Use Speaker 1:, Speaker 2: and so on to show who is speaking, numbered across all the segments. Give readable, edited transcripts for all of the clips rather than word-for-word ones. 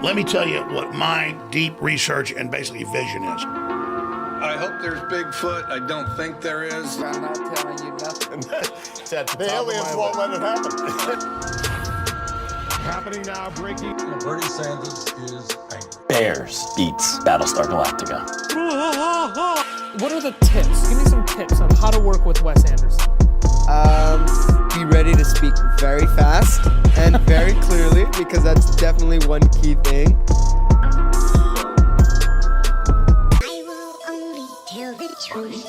Speaker 1: Let me tell you what my deep research and basically vision is.
Speaker 2: I hope there's Bigfoot. I don't think there is.
Speaker 3: I'm not telling you nothing.
Speaker 4: The aliens won't let it happen. Happening now, breaking.
Speaker 2: Bernie Sanders is angry.
Speaker 5: Bears beats Battlestar Galactica.
Speaker 6: What are the tips? Give me some tips on how to work with Wes Anderson.
Speaker 3: Be ready to speak very fast and very clearly, because that's definitely one key thing.
Speaker 7: I will only tell the truth.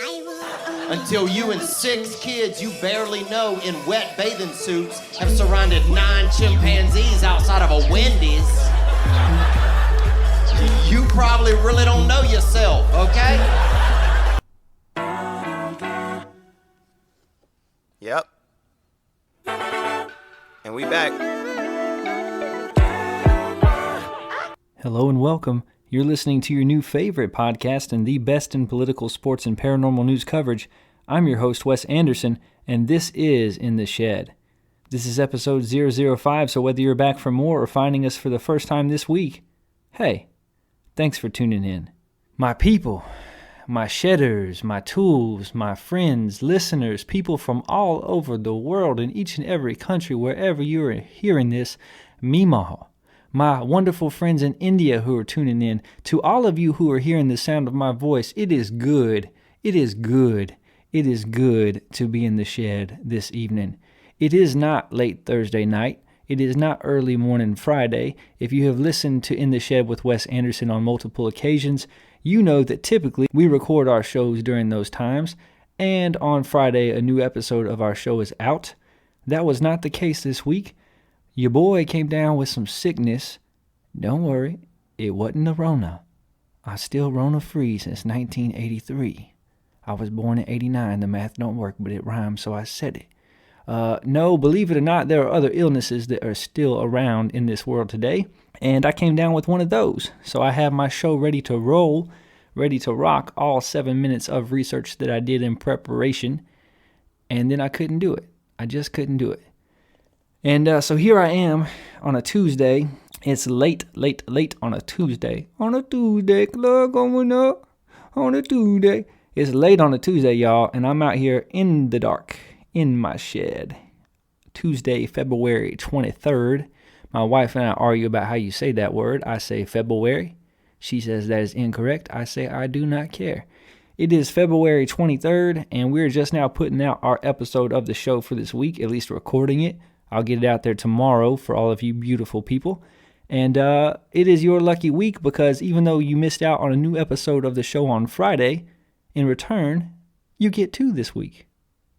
Speaker 7: I will only
Speaker 8: Until you and 6 kids you barely know in wet bathing suits have surrounded 9 chimpanzees outside of a Wendy's. You probably really don't know yourself, okay?
Speaker 9: Yep. And we back.
Speaker 10: Hello and welcome. You're listening to your new favorite podcast and the best in political, sports, and paranormal news coverage. I'm your host, Wes Anderson, and this is In the Shed. This is episode 005, so whether you're back for more or finding us for the first time this week, hey, thanks for tuning in. My people, my shedders, my tools, my friends, listeners, people from all over the world in each and every country, wherever you're hearing this, Memo. My wonderful friends in India who are tuning in, to all of you who are hearing the sound of my voice, it is good to be in the shed this evening. It is not late Thursday night. It is not early morning Friday. If you have listened to In the Shed with Wes Anderson on multiple occasions, you know that typically we record our shows during those times, and on Friday a new episode of our show is out. That was not the case this week. Your boy came down with some sickness. Don't worry, it wasn't the Rona. I still Rona free since 1983. I was born in 89. The math don't work, but it rhymes, so I said it. No, believe it or not, there are other illnesses that are still around in this world today, and I came down with one of those. So I have my show ready to roll, ready to rock, all 7 minutes of research that I did in preparation, and then I couldn't do it. I just couldn't do it. And so here I am on a Tuesday. It's late on a Tuesday. On a Tuesday, clock going up on a Tuesday. It's late on a Tuesday, y'all, and I'm out here in the dark, in my shed. Tuesday, February 23rd. My wife and I argue about how you say that word. I say February. She says that is incorrect. I say I do not care. It is February 23rd, and we're just now putting out our episode of the show for this week, at least recording it. I'll get it out there tomorrow for all of you beautiful people. And it is your lucky week, because even though you missed out on a new episode of the show on Friday, in return, you get 2 this week.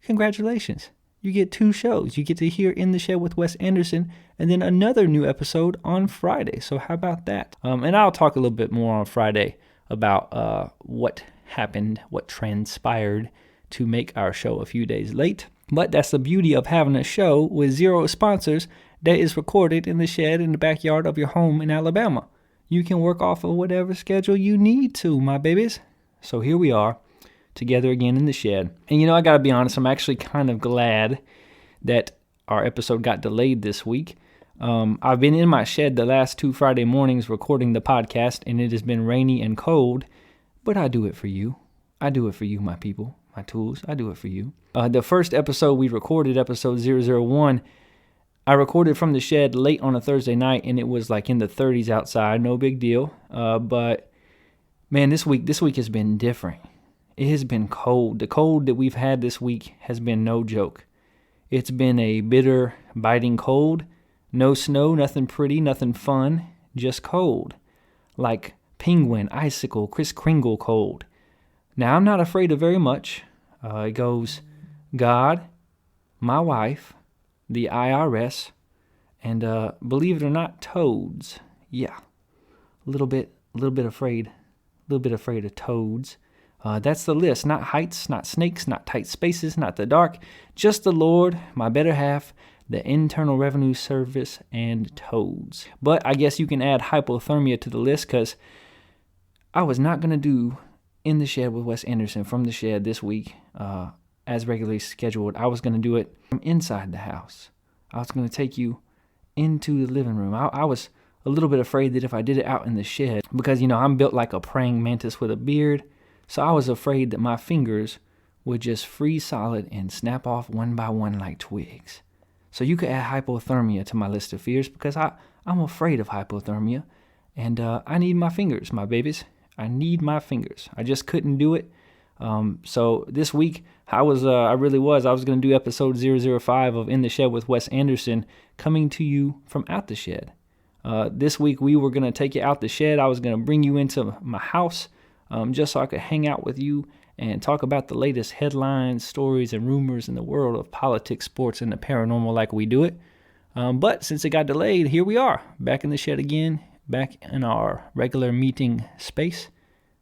Speaker 10: Congratulations. You get 2 shows. You get to hear In the Shed with Wes Anderson, and then another new episode on Friday. So how about that? And I'll talk a little bit more on Friday about what happened, what transpired to make our show a few days late. But that's the beauty of having a show with 0 sponsors that is recorded in the shed in the backyard of your home in Alabama. You can work off of whatever schedule you need to, my babies. So here we are, together again in the shed. And you know, I gotta be honest, I'm actually kind of glad that our episode got delayed this week. I've been in my shed the last 2 Friday mornings recording the podcast, and it has been rainy and cold, but I do it for you. I do it for you, my people, my tools. I do it for you. The first episode we recorded, episode 001, I recorded from the shed late on a Thursday night, and it was like in the 30s outside. No big deal. But man, this week has been different. It has been cold. The cold that we've had this week has been no joke. It's been a bitter, biting cold. No snow, nothing pretty, nothing fun, just cold. Like penguin, icicle, Kris Kringle cold. Now, I'm not afraid of very much. It goes God, my wife, the IRS, and believe it or not, toads. Yeah, a little bit afraid of toads. That's the list. Not heights, not snakes, not tight spaces, not the dark. Just the Lord, my better half, the Internal Revenue Service, and toads. But I guess you can add hypothermia to the list, because I was not going to do In the Shed with Wes Anderson from the shed this week as regularly scheduled. I was going to do it from inside the house. I was going to take you into the living room. I was a little bit afraid that if I did it out in the shed, because, I'm built like a praying mantis with a beard, so I was afraid that my fingers would just freeze solid and snap off one by one like twigs. So you could add hypothermia to my list of fears, because I'm afraid of hypothermia, and I need my fingers, my babies. I need my fingers. I just couldn't do it. So this week, I was going to do episode 005 of In the Shed with Wes Anderson, coming to you from out the shed. This week, we were going to take you out the shed. I was going to bring you into my house just so I could hang out with you and talk about the latest headlines, stories, and rumors in the world of politics, sports, and the paranormal like we do it. But since it got delayed, here we are, back in the shed again, back in our regular meeting space.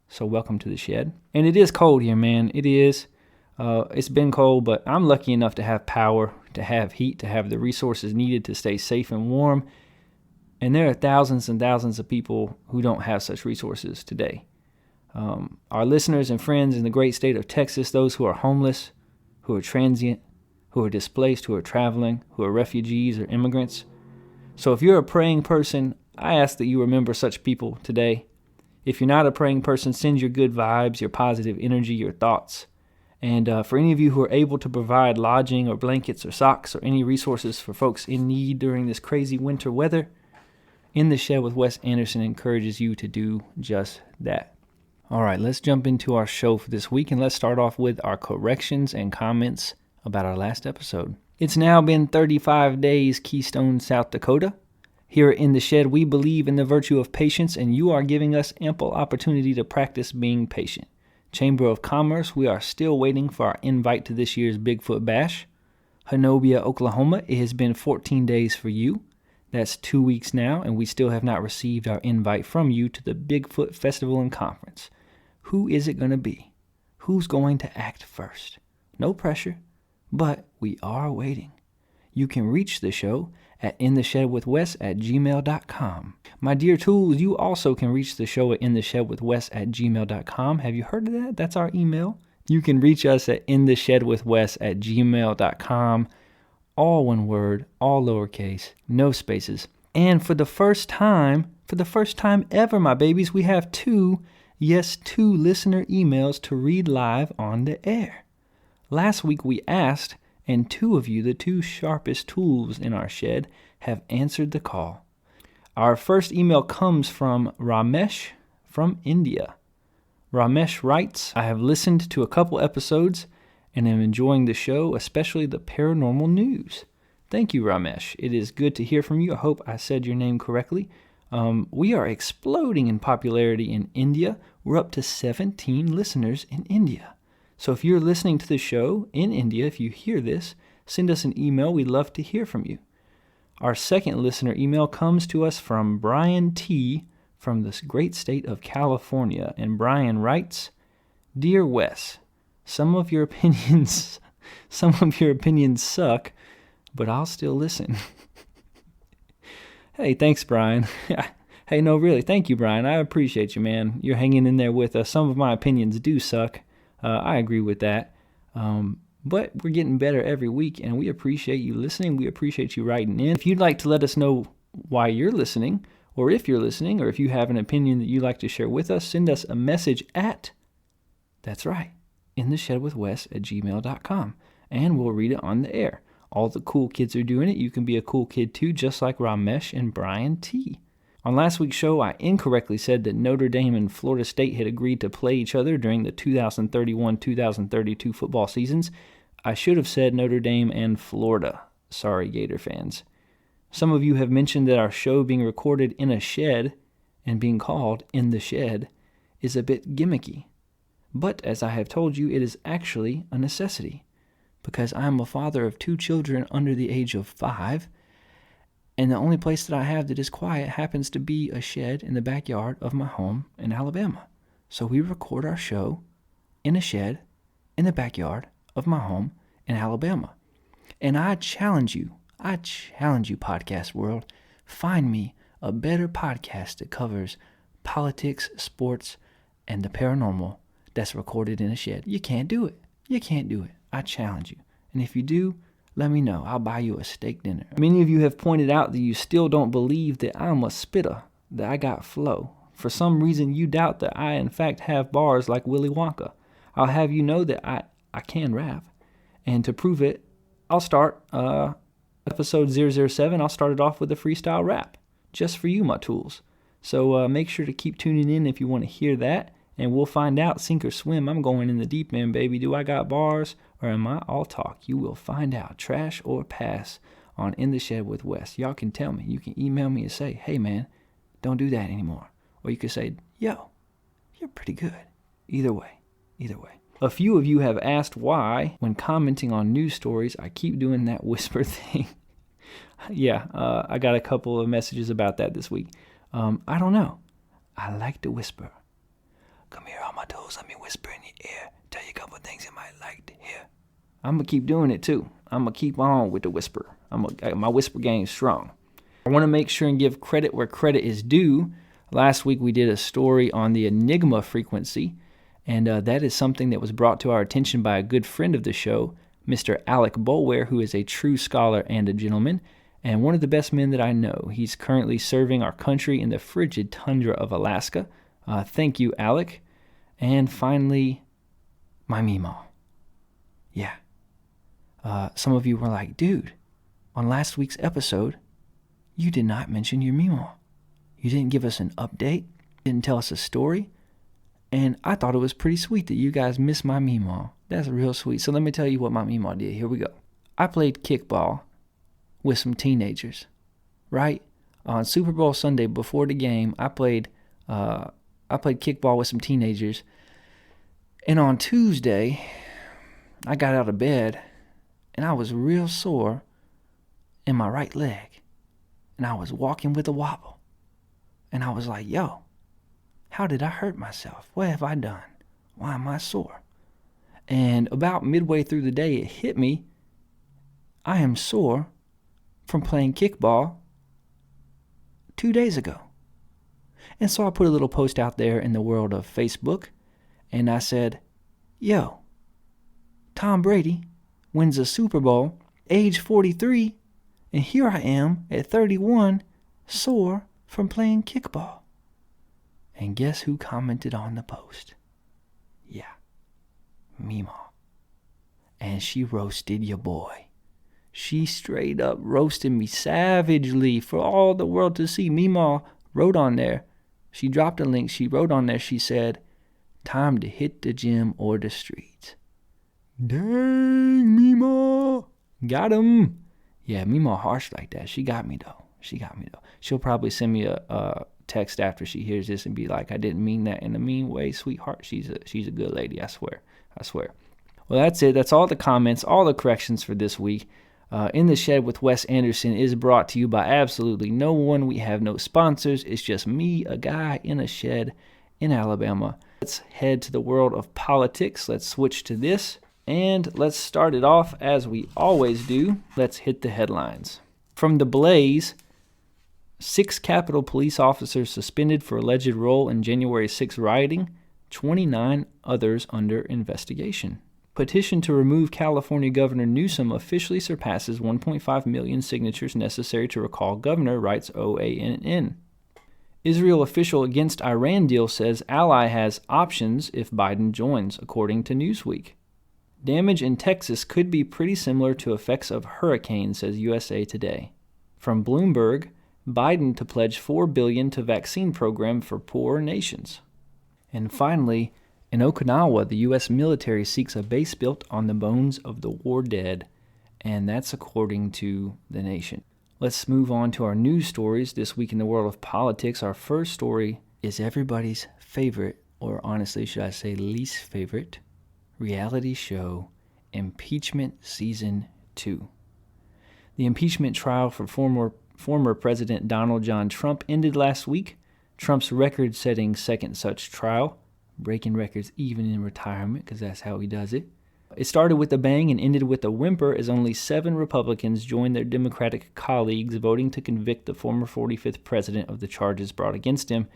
Speaker 10: So welcome to the shed. And it is cold here, man. It is. It's been cold, but I'm lucky enough to have power, to have heat, to have the resources needed to stay safe and warm. And there are thousands and thousands of people who don't have such resources today. Our listeners and friends in the great state of Texas, those who are homeless, who are transient, who are displaced, who are traveling, who are refugees or immigrants. So if you're a praying person, I ask that you remember such people today. If you're not a praying person, send your good vibes, your positive energy, your thoughts. And for any of you who are able to provide lodging or blankets or socks or any resources for folks in need during this crazy winter weather, In the Shed with Wes Anderson encourages you to do just that. All right, let's jump into our show for this week, and let's start off with our corrections and comments about our last episode. It's now been 35 days, Keystone, South Dakota. Here in the Shed, we believe in the virtue of patience, and you are giving us ample opportunity to practice being patient. Chamber of Commerce, we are still waiting for our invite to this year's Bigfoot Bash. Honobia, Oklahoma, it has been 14 days for you. That's 2 weeks now, and we still have not received our invite from you to the Bigfoot Festival and Conference. Who is it going to be? Who's going to act first? No pressure, but we are waiting. You can reach the show at intheshedwithwes@gmail.com. My dear tools, you also can reach the show at intheshedwithwes@gmail.com. Have you heard of that? That's our email. You can reach us at intheshedwithwes@gmail.com. All one word, all lowercase, no spaces. And for the first time ever, my babies, we have two listener emails to read live on the air. Last week we asked, and two of you, the two sharpest tools in our shed, have answered the call. Our first email comes from Ramesh from India. Ramesh writes, I have listened to a couple episodes and am enjoying the show, especially the paranormal news. Thank you, Ramesh. It is good to hear from you. I hope I said your name correctly. We are exploding in popularity in India. We're up to 17 listeners in India. So if you're listening to the show in India, if you hear this, send us an email. We'd love to hear from you. Our second listener email comes to us from Brian T. from this great state of California. And Brian writes, Dear Wes, some of your opinions suck, but I'll still listen. Hey, thanks, Brian. Hey, no, really, thank you, Brian. I appreciate you, man. You're hanging in there with us. Some of my opinions do suck. I agree with that. But we're getting better every week, and we appreciate you listening. We appreciate you writing in. If you'd like to let us know why you're listening, or if you're listening, or if you have an opinion that you'd like to share with us, send us a message at, that's right, intheshedwithwes@gmail.com, and we'll read it on the air. All the cool kids are doing it. You can be a cool kid too, just like Ramesh and Brian T. On last week's show, I incorrectly said that Notre Dame and Florida State had agreed to play each other during the 2031-2032 football seasons. I should have said Notre Dame and Florida. Sorry, Gator fans. Some of you have mentioned that our show being recorded in a shed and being called In the Shed is a bit gimmicky. But as I have told you, it is actually a necessity, because I am a father of 2 children under the age of 5, and the only place that I have that is quiet happens to be a shed in the backyard of my home in Alabama. So we record our show in a shed in the backyard of my home in Alabama. And I challenge you, podcast world, find me a better podcast that covers politics, sports, and the paranormal that's recorded in a shed. You can't do it. I challenge you. And if you do, let me know. I'll buy you a steak dinner. Many of you have pointed out that you still don't believe that I'm a spitter, that I got flow. For some reason, you doubt that I, in fact, have bars like Willy Wonka. I'll have you know that I can rap. And to prove it, I'll start episode 007. I'll start it off with a freestyle rap, just for you, my tools. So make sure to keep tuning in if you want to hear that. And we'll find out, sink or swim. I'm going in the deep end, baby. Do I got bars or am I all talk? You will find out. Trash or pass on In the Shed with Wes. Y'all can tell me. You can email me and say, hey, man, don't do that anymore. Or you could say, yo, you're pretty good. Either way. A few of you have asked why, when commenting on news stories, I keep doing that whisper thing. Yeah, I got a couple of messages about that this week. I don't know. I like to whisper. Come here on my toes, let me whisper in your ear. Tell you a couple of things you might like to hear. I'm going to keep doing it too. I'm going to keep on with the whisper. My whisper game's strong. I want to make sure and give credit where credit is due. Last week we did a story on the Enigma frequency, and that is something that was brought to our attention by a good friend of the show, Mr. Alec Boulware, who is a true scholar and a gentleman, and one of the best men that I know. He's currently serving our country in the frigid tundra of Alaska. Thank you, Alec. And finally, my Memo. Yeah. Some of you were like, dude, on last week's episode, you did not mention your Memo. You didn't give us an update, didn't tell us a story, and I thought it was pretty sweet that you guys missed my Memo. That's real sweet. So let me tell you what my Memo did. Here we go. I played kickball with some teenagers, right? On Super Bowl Sunday before the game, I played kickball with some teenagers. And on Tuesday, I got out of bed and I was real sore in my right leg. And I was walking with a wobble. And I was like, yo, how did I hurt myself? What have I done? Why am I sore? And about midway through the day, it hit me. I am sore from playing kickball 2 days ago. And so I put a little post out there in the world of Facebook, and I said, yo, Tom Brady wins a Super Bowl, age 43, and here I am at 31, sore from playing kickball. And guess who commented on the post? Yeah, Memo. And she roasted your boy. She straight up roasted me savagely for all the world to see. Memo wrote on there. She dropped a link. She wrote on there. She said, time to hit the gym or the streets. Dang, Memo. Got him. Yeah, Memo harsh like that. She got me, though. She'll probably send me a text after she hears this and be like, I didn't mean that in a mean way, sweetheart. She's a good lady, I swear. Well, that's it. That's all the comments, all the corrections for this week. In the Shed with Wes Anderson is brought to you by absolutely no one. We have no sponsors. It's just me, a guy in a shed in Alabama. Let's head to the world of politics. Let's switch to this, and let's start it off as we always do. Let's hit the headlines. From The Blaze, 6 Capitol police officers suspended for alleged role in January 6 rioting, 29 others under investigation. Petition to remove California Governor Newsom officially surpasses 1.5 million signatures necessary to recall governor, writes OANN. Israel official against Iran deal says ally has options if Biden joins, according to Newsweek. Damage in Texas could be pretty similar to effects of hurricane, says USA Today. From Bloomberg, Biden to pledge $4 billion to vaccine program for poor nations. And finally, in Okinawa, the U.S. military seeks a base built on the bones of the war dead, and that's according to The Nation. Let's move on to our news stories this week in the world of politics. Our first story is everybody's favorite, or honestly, should I say least favorite, reality show, Impeachment Season 2. The impeachment trial for former President Donald John Trump ended last week. Trump's record-setting second such trial, breaking records even in retirement, because that's how he does it. It started with a bang and ended with a whimper as only 7 Republicans joined their Democratic colleagues voting to convict the former 45th president of the charges brought against him,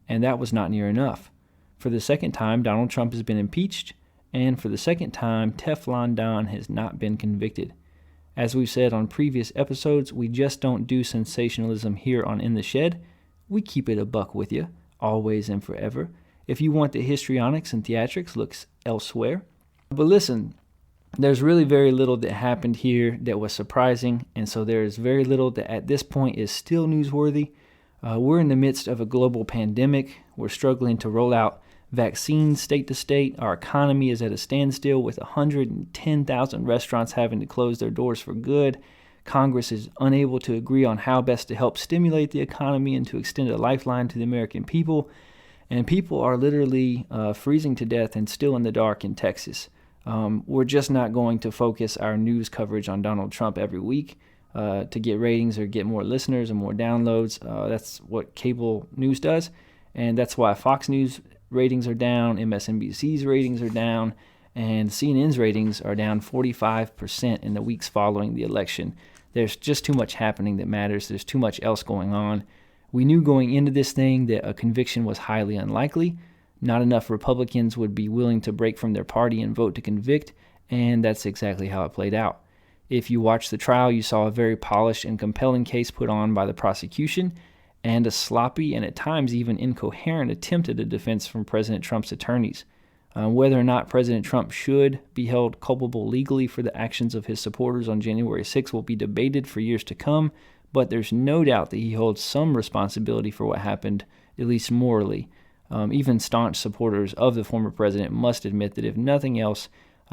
Speaker 10: and that was not near enough. For the second time, Donald Trump has been impeached, and for the second time, Teflon Don has not been convicted. As we've said on previous episodes, we just don't do sensationalism here on In the Shed. We keep it a buck with you, always and forever. If you want the histrionics and theatrics, look elsewhere. But listen, there's really very little that happened here that was surprising, and so there is very little that at this point is still newsworthy. We're in the midst of a global pandemic. We're struggling to roll out vaccines state to state. Our economy is at a standstill with 110,000 restaurants having to close their doors for good. Congress is unable to agree on how best to help stimulate the economy and to extend a lifeline to the American people. And people are literally freezing to death and still in the dark in Texas. We're just not going to focus our news coverage on Donald Trump every week to get ratings or get more listeners and more downloads. That's what cable news does. And that's why Fox News ratings are down, MSNBC's ratings are down, and CNN's ratings are down 45% in the weeks following the election. There's just too much happening that matters. There's too much else going on. We knew going into this thing that a conviction was highly unlikely. Not enough Republicans would be willing to break from their party and vote to convict, and that's exactly how it played out. If you watched the trial, you saw a very polished and compelling case put on by the prosecution, and a sloppy and at times even incoherent attempt at a defense from President Trump's attorneys. Whether or not President Trump should be held culpable legally for the actions of his supporters on January 6 will be debated for years to come, but there's no doubt that he holds some responsibility for what happened, at least morally. Even staunch supporters of the former president must admit that if nothing else,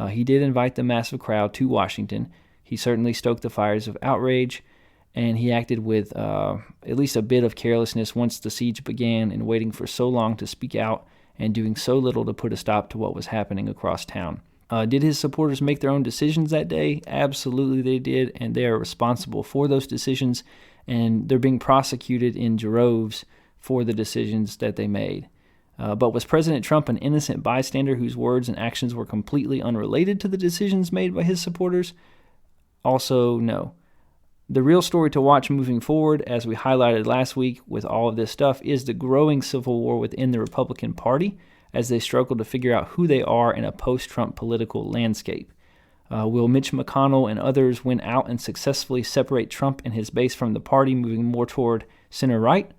Speaker 10: he did invite the massive crowd to Washington. He certainly stoked the fires of outrage, and he acted with at least a bit of carelessness once the siege began in waiting for so long to speak out and doing so little to put a stop to what was happening across town. Did his supporters make their own decisions that day? Absolutely they did, and they are responsible for those decisions, and they're being prosecuted in droves for the decisions that they made. But was President Trump an innocent bystander whose words and actions were completely unrelated to the decisions made by his supporters? Also, no. The real story to watch moving forward, as we highlighted last week with all of this stuff, is the growing civil war within the Republican Party as they struggle to figure out who they are in a post-Trump political landscape. Will Mitch McConnell and others win out and successfully separate Trump and his base from the party, moving more toward center-right?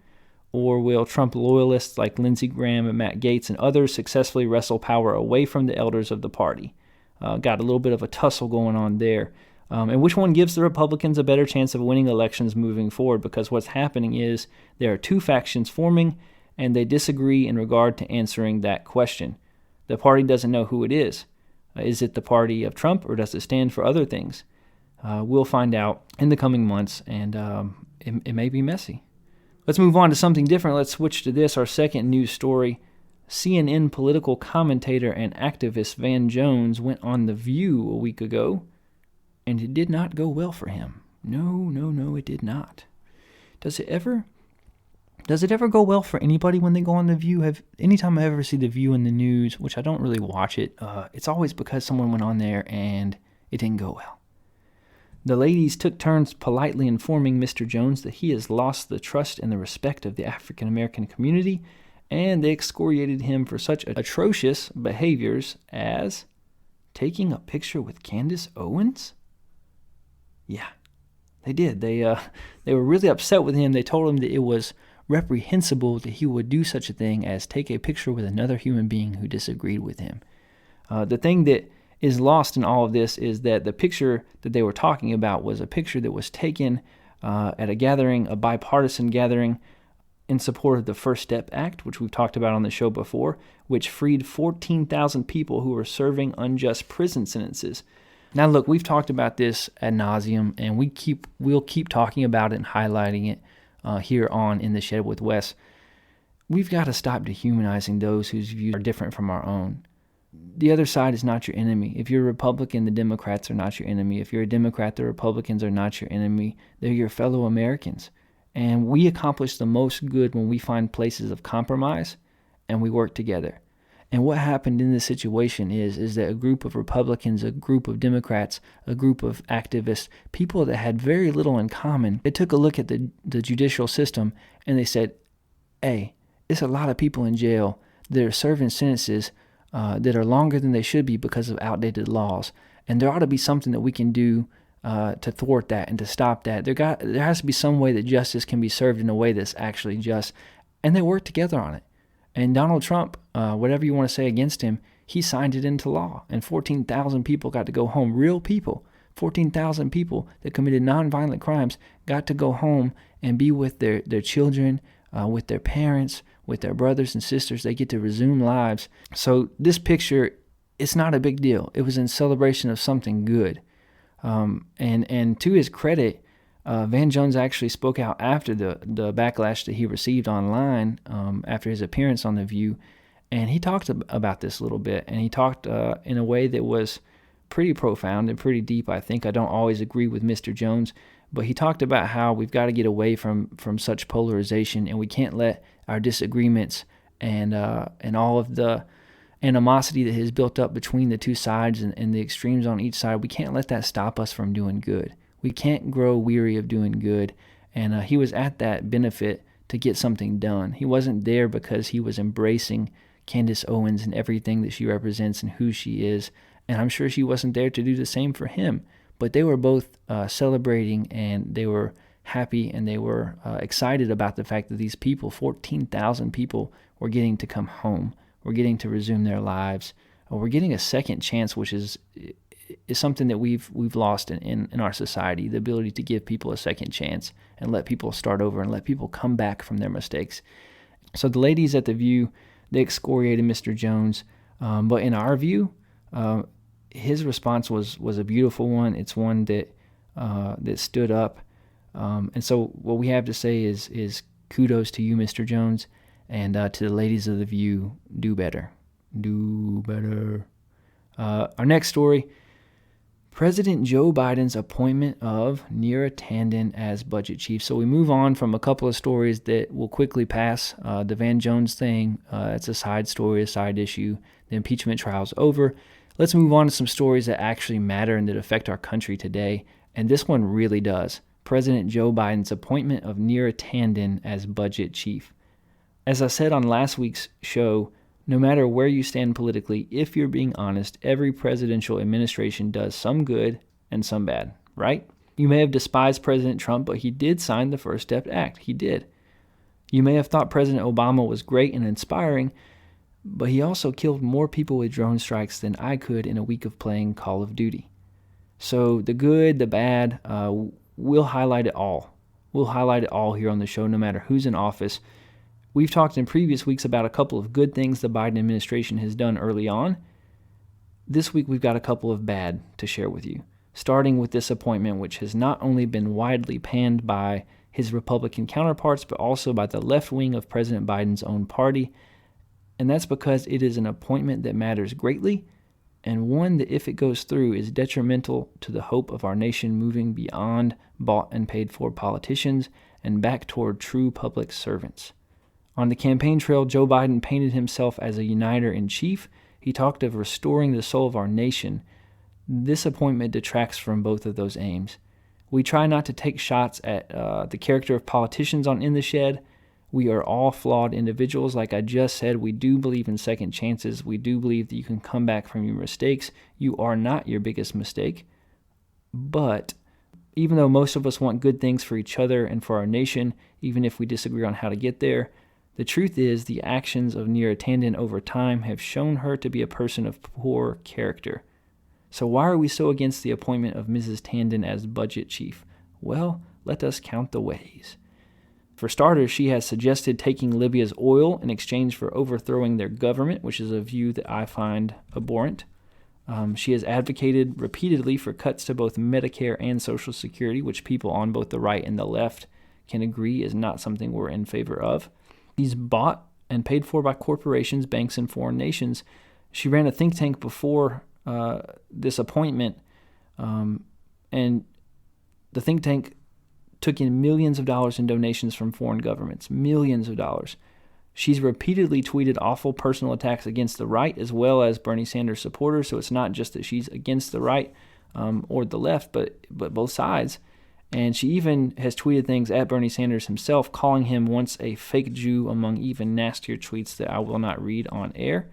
Speaker 10: Or will Trump loyalists like Lindsey Graham and Matt Gaetz and others successfully wrestle power away from the elders of the party? Got a little bit of a tussle going on there. And which one gives the Republicans a better chance of winning elections moving forward? Because what's happening is there are two factions forming, and they disagree in regard to answering that question. The party doesn't know who it is. Is it the party of Trump, or does it stand for other things? We'll find out in the coming months, and it may be messy. Let's move on to something different. Let's switch to this, our second news story. CNN political commentator and activist Van Jones went on The View a week ago, and it did not go well for him. No, it did not. Does it ever go well for anybody when they go on The View? Anytime I ever see The View in the news, which I don't really watch it, it's always because someone went on there and it didn't go well. The ladies took turns politely informing Mr. Jones that he has lost the trust and the respect of the African American community, and they excoriated him for such atrocious behaviors as taking a picture with Candace Owens. Yeah, they did. They were really upset with him. They told him that it was reprehensible that he would do such a thing as take a picture with another human being who disagreed with him. The thing that is lost in all of this is that the picture that they were talking about was a picture that was taken at a gathering, a bipartisan gathering, in support of the First Step Act, which we've talked about on the show before, which freed 14,000 people who were serving unjust prison sentences. Now, look, we've talked about this ad nauseum, and we'll keep talking about it and highlighting it here on In the Shed with Wes. We've got to stop dehumanizing those whose views are different from our own. The other side is not your enemy. If you're a Republican, the Democrats are not your enemy. If you're a Democrat, the Republicans are not your enemy. They're your fellow Americans. And we accomplish the most good when we find places of compromise and we work together. And what happened in this situation is that a group of Republicans, a group of Democrats, a group of activists, people that had very little in common, they took a look at the judicial system and they said, hey, there's a lot of people in jail that are serving sentences that are longer than they should be because of outdated laws. And there ought to be something that we can do to thwart that and to stop that. There has to be some way that justice can be served in a way that's actually just, and they work together on it. And Donald Trump, whatever you want to say against him, he signed it into law, and 14,000 people got to go home. Real people, 14,000 people that committed nonviolent crimes got to go home and be with their children, with their parents, with their brothers and sisters. They get to resume lives. So this picture, it's not a big deal. It was in celebration of something good. And to his credit, Van Jones actually spoke out after the backlash that he received online after his appearance on The View, and he talked about this a little bit, and he talked in a way that was pretty profound and pretty deep, I think. I don't always agree with Mr. Jones, but he talked about how we've got to get away from such polarization, and we can't let our disagreements and all of the animosity that has built up between the two sides and the extremes on each side, we can't let that stop us from doing good. We can't grow weary of doing good. And he was at that benefit to get something done. He wasn't there because he was embracing Candace Owens and everything that she represents and who she is. And I'm sure she wasn't there to do the same for him. But they were both celebrating, and they were happy, and they were excited about the fact that these people, 14,000 people, were getting to come home. We're getting to resume their lives. We're getting a second chance, which is something that we've lost in our society, the ability to give people a second chance and let people start over and let people come back from their mistakes. So the ladies at The View, they excoriated Mr. Jones, but in our view, his response was a beautiful one. It's one that stood up. And so what we have to say is kudos to you, Mr. Jones. And to the ladies of The View, do better. Do better. Our next story, President Joe Biden's appointment of Neera Tanden as budget chief. So we move on from a couple of stories that will quickly pass. The Van Jones thing, it's a side story, a side issue. The impeachment trial's over. Let's move on to some stories that actually matter and that affect our country today. And this one really does. President Joe Biden's appointment of Neera Tanden as budget chief. As I said on last week's show, no matter where you stand politically, if you're being honest, every presidential administration does some good and some bad, right? You may have despised President Trump, but he did sign the First Step Act. He did. You may have thought President Obama was great and inspiring, but he also killed more people with drone strikes than I could in a week of playing Call of Duty. So the good, the bad, we'll highlight it all. We'll highlight it all here on the show, no matter who's in office. We've talked in previous weeks about a couple of good things the Biden administration has done early on. This week we've got a couple of bad to share with you, starting with this appointment, which has not only been widely panned by his Republican counterparts, but also by the left wing of President Biden's own party. And that's because it is an appointment that matters greatly, and one that, if it goes through, is detrimental to the hope of our nation moving beyond bought and paid for politicians and back toward true public servants. On the campaign trail, Joe Biden painted himself as a uniter-in-chief. He talked of restoring the soul of our nation. This appointment detracts from both of those aims. We try not to take shots at the character of politicians on In the Shed. We are all flawed individuals. Like I just said, we do believe in second chances. We do believe that you can come back from your mistakes. You are not your biggest mistake. But even though most of us want good things for each other and for our nation, even if we disagree on how to get there, the truth is the actions of Neera Tanden over time have shown her to be a person of poor character. So why are we so against the appointment of Mrs. Tanden as budget chief? Well, let us count the ways. For starters, she has suggested taking Libya's oil in exchange for overthrowing their government, which is a view that I find abhorrent. She has advocated repeatedly for cuts to both Medicare and Social Security, which people on both the right and the left can agree is not something we're in favor of. She's bought and paid for by corporations, banks, and foreign nations. She ran a think tank before this appointment, and the think tank took in millions of dollars in donations from foreign governments, millions of dollars. She's repeatedly tweeted awful personal attacks against the right as well as Bernie Sanders supporters, so it's not just that she's against the right or the left, but both sides. And she even has tweeted things at Bernie Sanders himself, calling him once a fake Jew, among even nastier tweets that I will not read on air.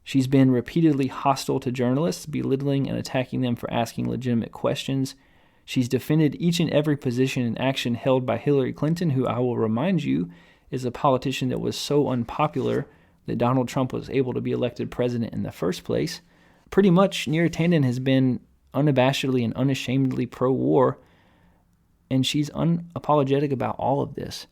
Speaker 10: She's been repeatedly hostile to journalists, belittling and attacking them for asking legitimate questions. She's defended each and every position and action held by Hillary Clinton, who I will remind you is a politician that was so unpopular that Donald Trump was able to be elected president in the first place. Pretty much, Neera Tanden has been unabashedly and unashamedly pro-war, and she's unapologetic about all of this.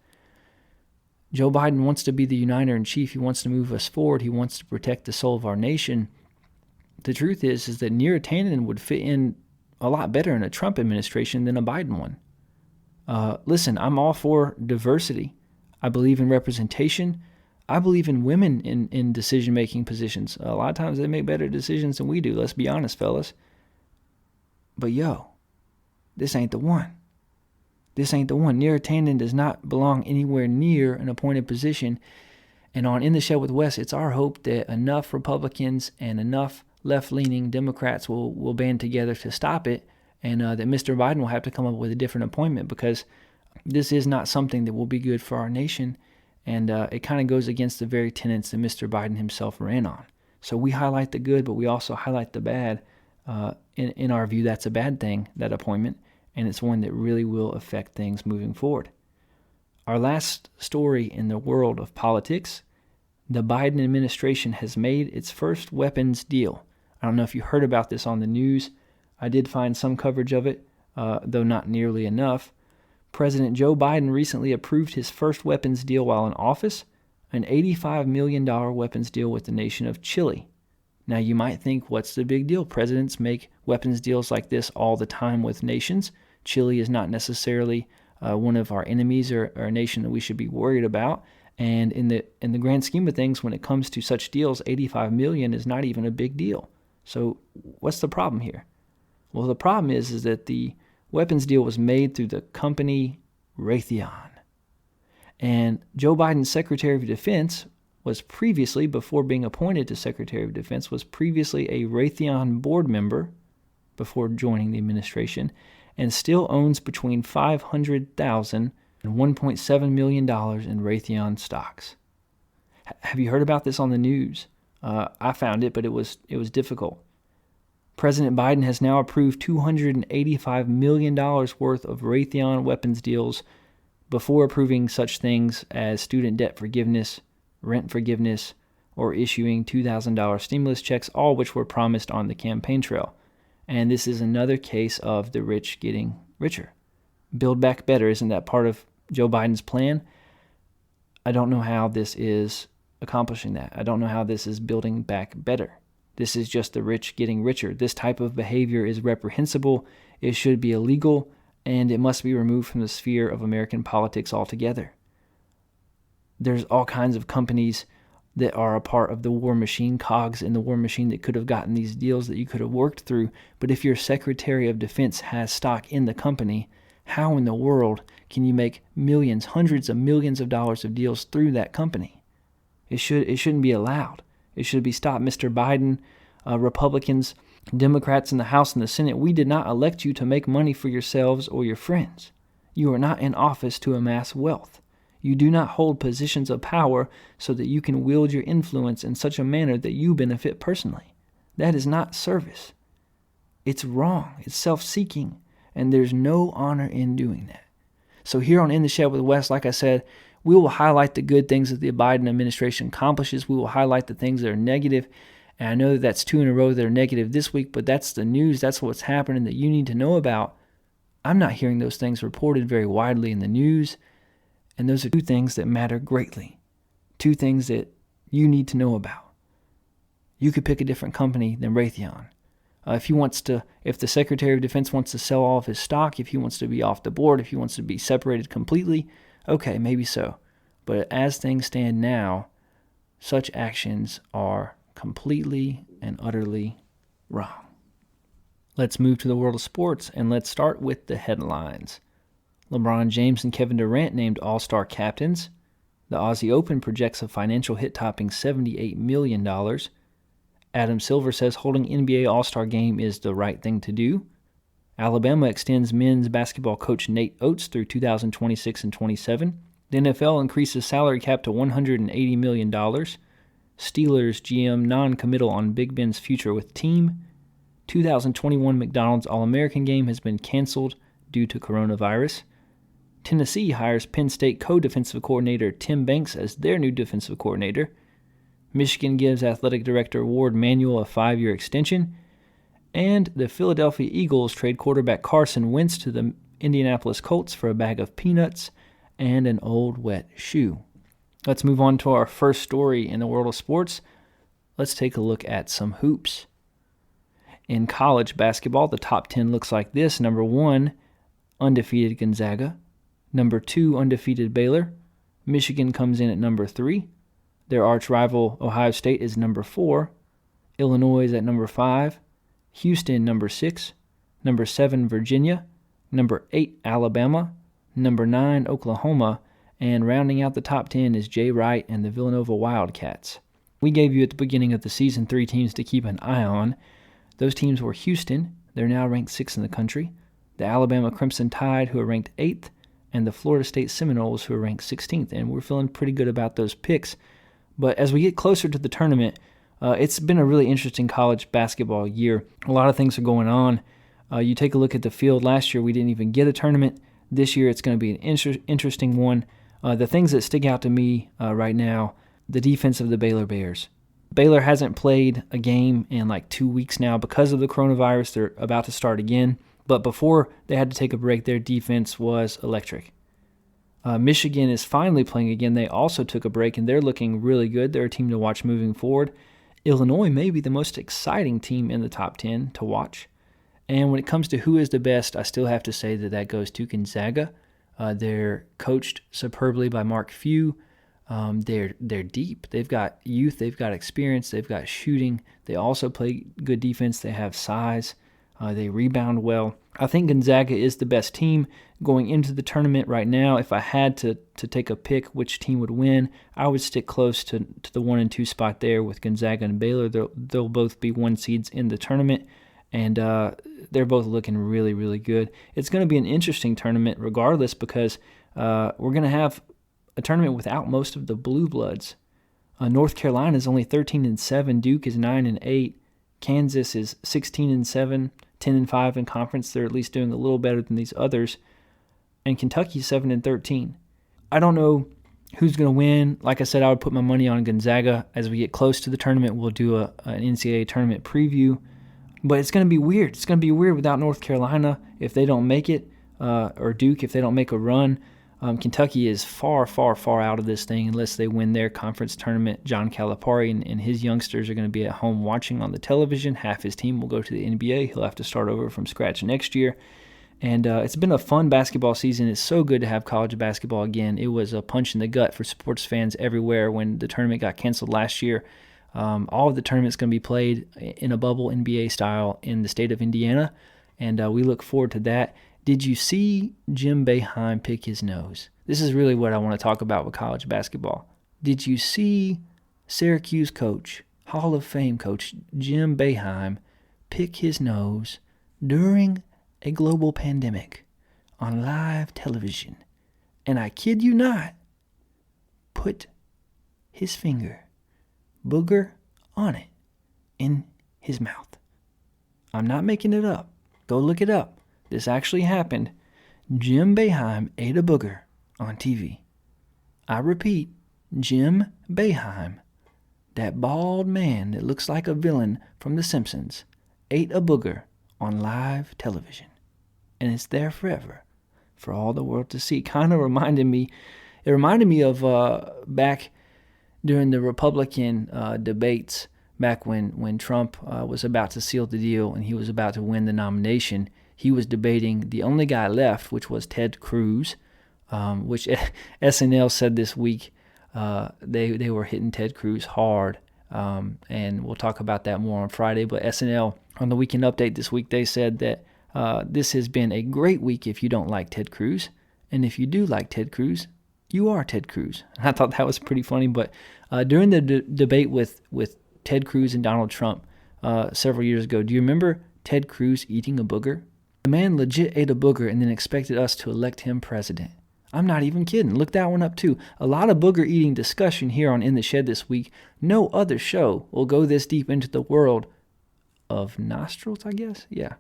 Speaker 10: Joe Biden wants to be the uniter in chief. He wants to move us forward. He wants to protect the soul of our nation. The truth is that Neera Tanden would fit in a lot better in a Trump administration than a Biden one. Listen, I'm all for diversity. I believe in representation. I believe in women in decision-making positions. A lot of times they make better decisions than we do. Let's be honest, fellas. But this ain't the one. This ain't the one. Neera Tanden does not belong anywhere near an appointed position. And on In the Shed with Wes, it's our hope that enough Republicans and enough left-leaning Democrats will band together to stop it, and that Mr. Biden will have to come up with a different appointment, because this is not something that will be good for our nation, and it kind of goes against the very tenets that Mr. Biden himself ran on. So we highlight the good, but we also highlight the bad. In our view, that's a bad thing, that appointment, and it's one that really will affect things moving forward. Our last story in the world of politics: the Biden administration has made its first weapons deal. I don't know if you heard about this on the news. I did find some coverage of it, though not nearly enough. President Joe Biden recently approved his first weapons deal while in office, an $85 million weapons deal with the nation of Chile. Now, you might think, what's the big deal? Presidents make weapons deals like this all the time with nations. Chile is not necessarily one of our enemies or a nation that we should be worried about. And in the grand scheme of things, when it comes to such deals, $85 million is not even a big deal. So what's the problem here? Well, the problem is that the weapons deal was made through the company Raytheon. And Joe Biden's Secretary of Defense was previously, before being appointed to Secretary of Defense, was previously a Raytheon board member before joining the administration, and still owns between $500,000 and $1.7 million in Raytheon stocks. Have you heard about this on the news? I found it, but it was difficult. President Biden has now approved $285 million worth of Raytheon weapons deals before approving such things as student debt forgiveness, rent forgiveness, or issuing $2,000 stimulus checks, all which were promised on the campaign trail. And this is another case of the rich getting richer. Build back better, isn't that part of Joe Biden's plan? I don't know how this is accomplishing that. I don't know how this is building back better. This is just the rich getting richer. This type of behavior is reprehensible, it should be illegal, and it must be removed from the sphere of American politics altogether. There's all kinds of companies that are a part of the war machine, cogs in the war machine, that could have gotten these deals that you could have worked through. But if your Secretary of Defense has stock in the company, how in the world can you make millions, hundreds of millions of dollars of deals through that company? It shouldn't be allowed. It should be stopped. Mr. Biden, Republicans, Democrats in the House and the Senate, we did not elect you to make money for yourselves or your friends. You are not in office to amass wealth. You do not hold positions of power so that you can wield your influence in such a manner that you benefit personally. That is not service. It's wrong. It's self-seeking, and there's no honor in doing that. So here on In the Shed with Wes, like I said, we will highlight the good things that the Biden administration accomplishes. We will highlight the things that are negative. And I know that that's 2 in a row that are negative this week, but that's the news. That's what's happening that you need to know about. I'm not hearing those things reported very widely in the news. And those are 2 things that matter greatly. 2 things that you need to know about. You could pick a different company than Raytheon. If the Secretary of Defense wants to sell all of his stock, if he wants to be off the board, if he wants to be separated completely, okay, maybe so. But as things stand now, such actions are completely and utterly wrong. Let's move to the world of sports, and let's start with the headlines. LeBron James and Kevin Durant named All-Star captains. The Aussie Open projects a financial hit topping $78 million. Adam Silver says holding NBA All-Star Game is the right thing to do. Alabama extends men's basketball coach Nate Oates through 2026 and 27. The NFL increases salary cap to $180 million. Steelers GM non-committal on Big Ben's future with team. 2021 McDonald's All-American game has been canceled due to coronavirus. Tennessee hires Penn State co-defensive coordinator Tim Banks as their new defensive coordinator. Michigan gives athletic director Ward Manuel a 5-year extension. And the Philadelphia Eagles trade quarterback Carson Wentz to the Indianapolis Colts for a bag of peanuts and an old wet shoe. Let's move on to our first story in the world of sports. Let's take a look at some hoops. In college basketball, the top 10 looks like this. Number 1, undefeated Gonzaga. Number 2, undefeated Baylor. Michigan comes in at number 3. Their arch rival, Ohio State, is number 4. Illinois is at number 5. Houston, number 6. Number 7, Virginia. Number 8, Alabama. Number 9, Oklahoma. And rounding out the top 10 is Jay Wright and the Villanova Wildcats. We gave you at the beginning of the season 3 teams to keep an eye on. Those teams were Houston. They're now ranked 6th in the country. The Alabama Crimson Tide, who are ranked 8th. And the Florida State Seminoles, who are ranked 16th. And we're feeling pretty good about those picks. But as we get closer to the tournament, it's been a really interesting college basketball year. A lot of things are going on. You take a look at the field. Last year, we didn't even get a tournament. This year, it's going to be an interesting one. The things that stick out to me right now, the defense of the Baylor Bears. Baylor hasn't played a game in like 2 weeks now because of the coronavirus. They're about to start again. But before they had to take a break, their defense was electric. Michigan is finally playing again. They also took a break, and they're looking really good. They're a team to watch moving forward. Illinois may be the most exciting team in the top 10 to watch. And when it comes to who is the best, I still have to say that goes to Gonzaga. They're coached superbly by Mark Few. They're deep. They've got youth. They've got experience. They've got shooting. They also play good defense. They have size. They rebound well. I think Gonzaga is the best team going into the tournament right now. If I had to take a pick which team would win, I would stick close to the 1 and 2 spot there with Gonzaga and Baylor. They'll both be 1 seeds in the tournament, and they're both looking really, really good. It's going to be an interesting tournament regardless because we're going to have a tournament without most of the blue bloods. North Carolina is only 13-7. Duke is 9-8. Kansas is 16-7. 10-5 in conference. They're at least doing a little better than these others. And Kentucky 7-13. I don't know who's going to win. Like I said, I would put my money on Gonzaga. As we get close to the tournament, we'll do an NCAA tournament preview. But it's going to be weird. It's going to be weird without North Carolina if they don't make it, or Duke if they don't make a run. Kentucky is far, far, far out of this thing unless they win their conference tournament. John Calipari and his youngsters are going to be at home watching on the television. Half his team will go to the NBA. He'll have to start over from scratch next year. And it's been a fun basketball season. It's so good to have college basketball again. It was a punch in the gut for sports fans everywhere when the tournament got canceled last year. All of the tournaments going to be played in a bubble NBA style in the state of Indiana, and we look forward to that. Did you see Jim Boeheim pick his nose? This is really what I want to talk about with college basketball. Did you see Syracuse coach, Hall of Fame coach Jim Boeheim pick his nose during a global pandemic on live television? And I kid you not, put his finger, Booger, on it in his mouth. I'm not making it up. Go look it up. This actually happened. Jim Boeheim ate a booger on TV. I repeat, Jim Boeheim, that bald man that looks like a villain from The Simpsons, ate a booger on live television. And it's there forever for all the world to see. Kind of reminded me of back during the Republican debates, back when Trump was about to seal the deal and he was about to win the nomination. He was debating the only guy left, which was Ted Cruz, which SNL said this week they were hitting Ted Cruz hard. And we'll talk about that more on Friday. But SNL, on the Weekend Update this week, they said that this has been a great week if you don't like Ted Cruz. And if you do like Ted Cruz, you are Ted Cruz. And I thought that was pretty funny. But during the debate with Ted Cruz and Donald Trump several years ago, do you remember Ted Cruz eating a booger? The man legit ate a booger and then expected us to elect him president. I'm not even kidding. Look that one up too. A lot of booger eating discussion here on In the Shed this week. No other show will go this deep into the world of nostrils, I guess. Yeah,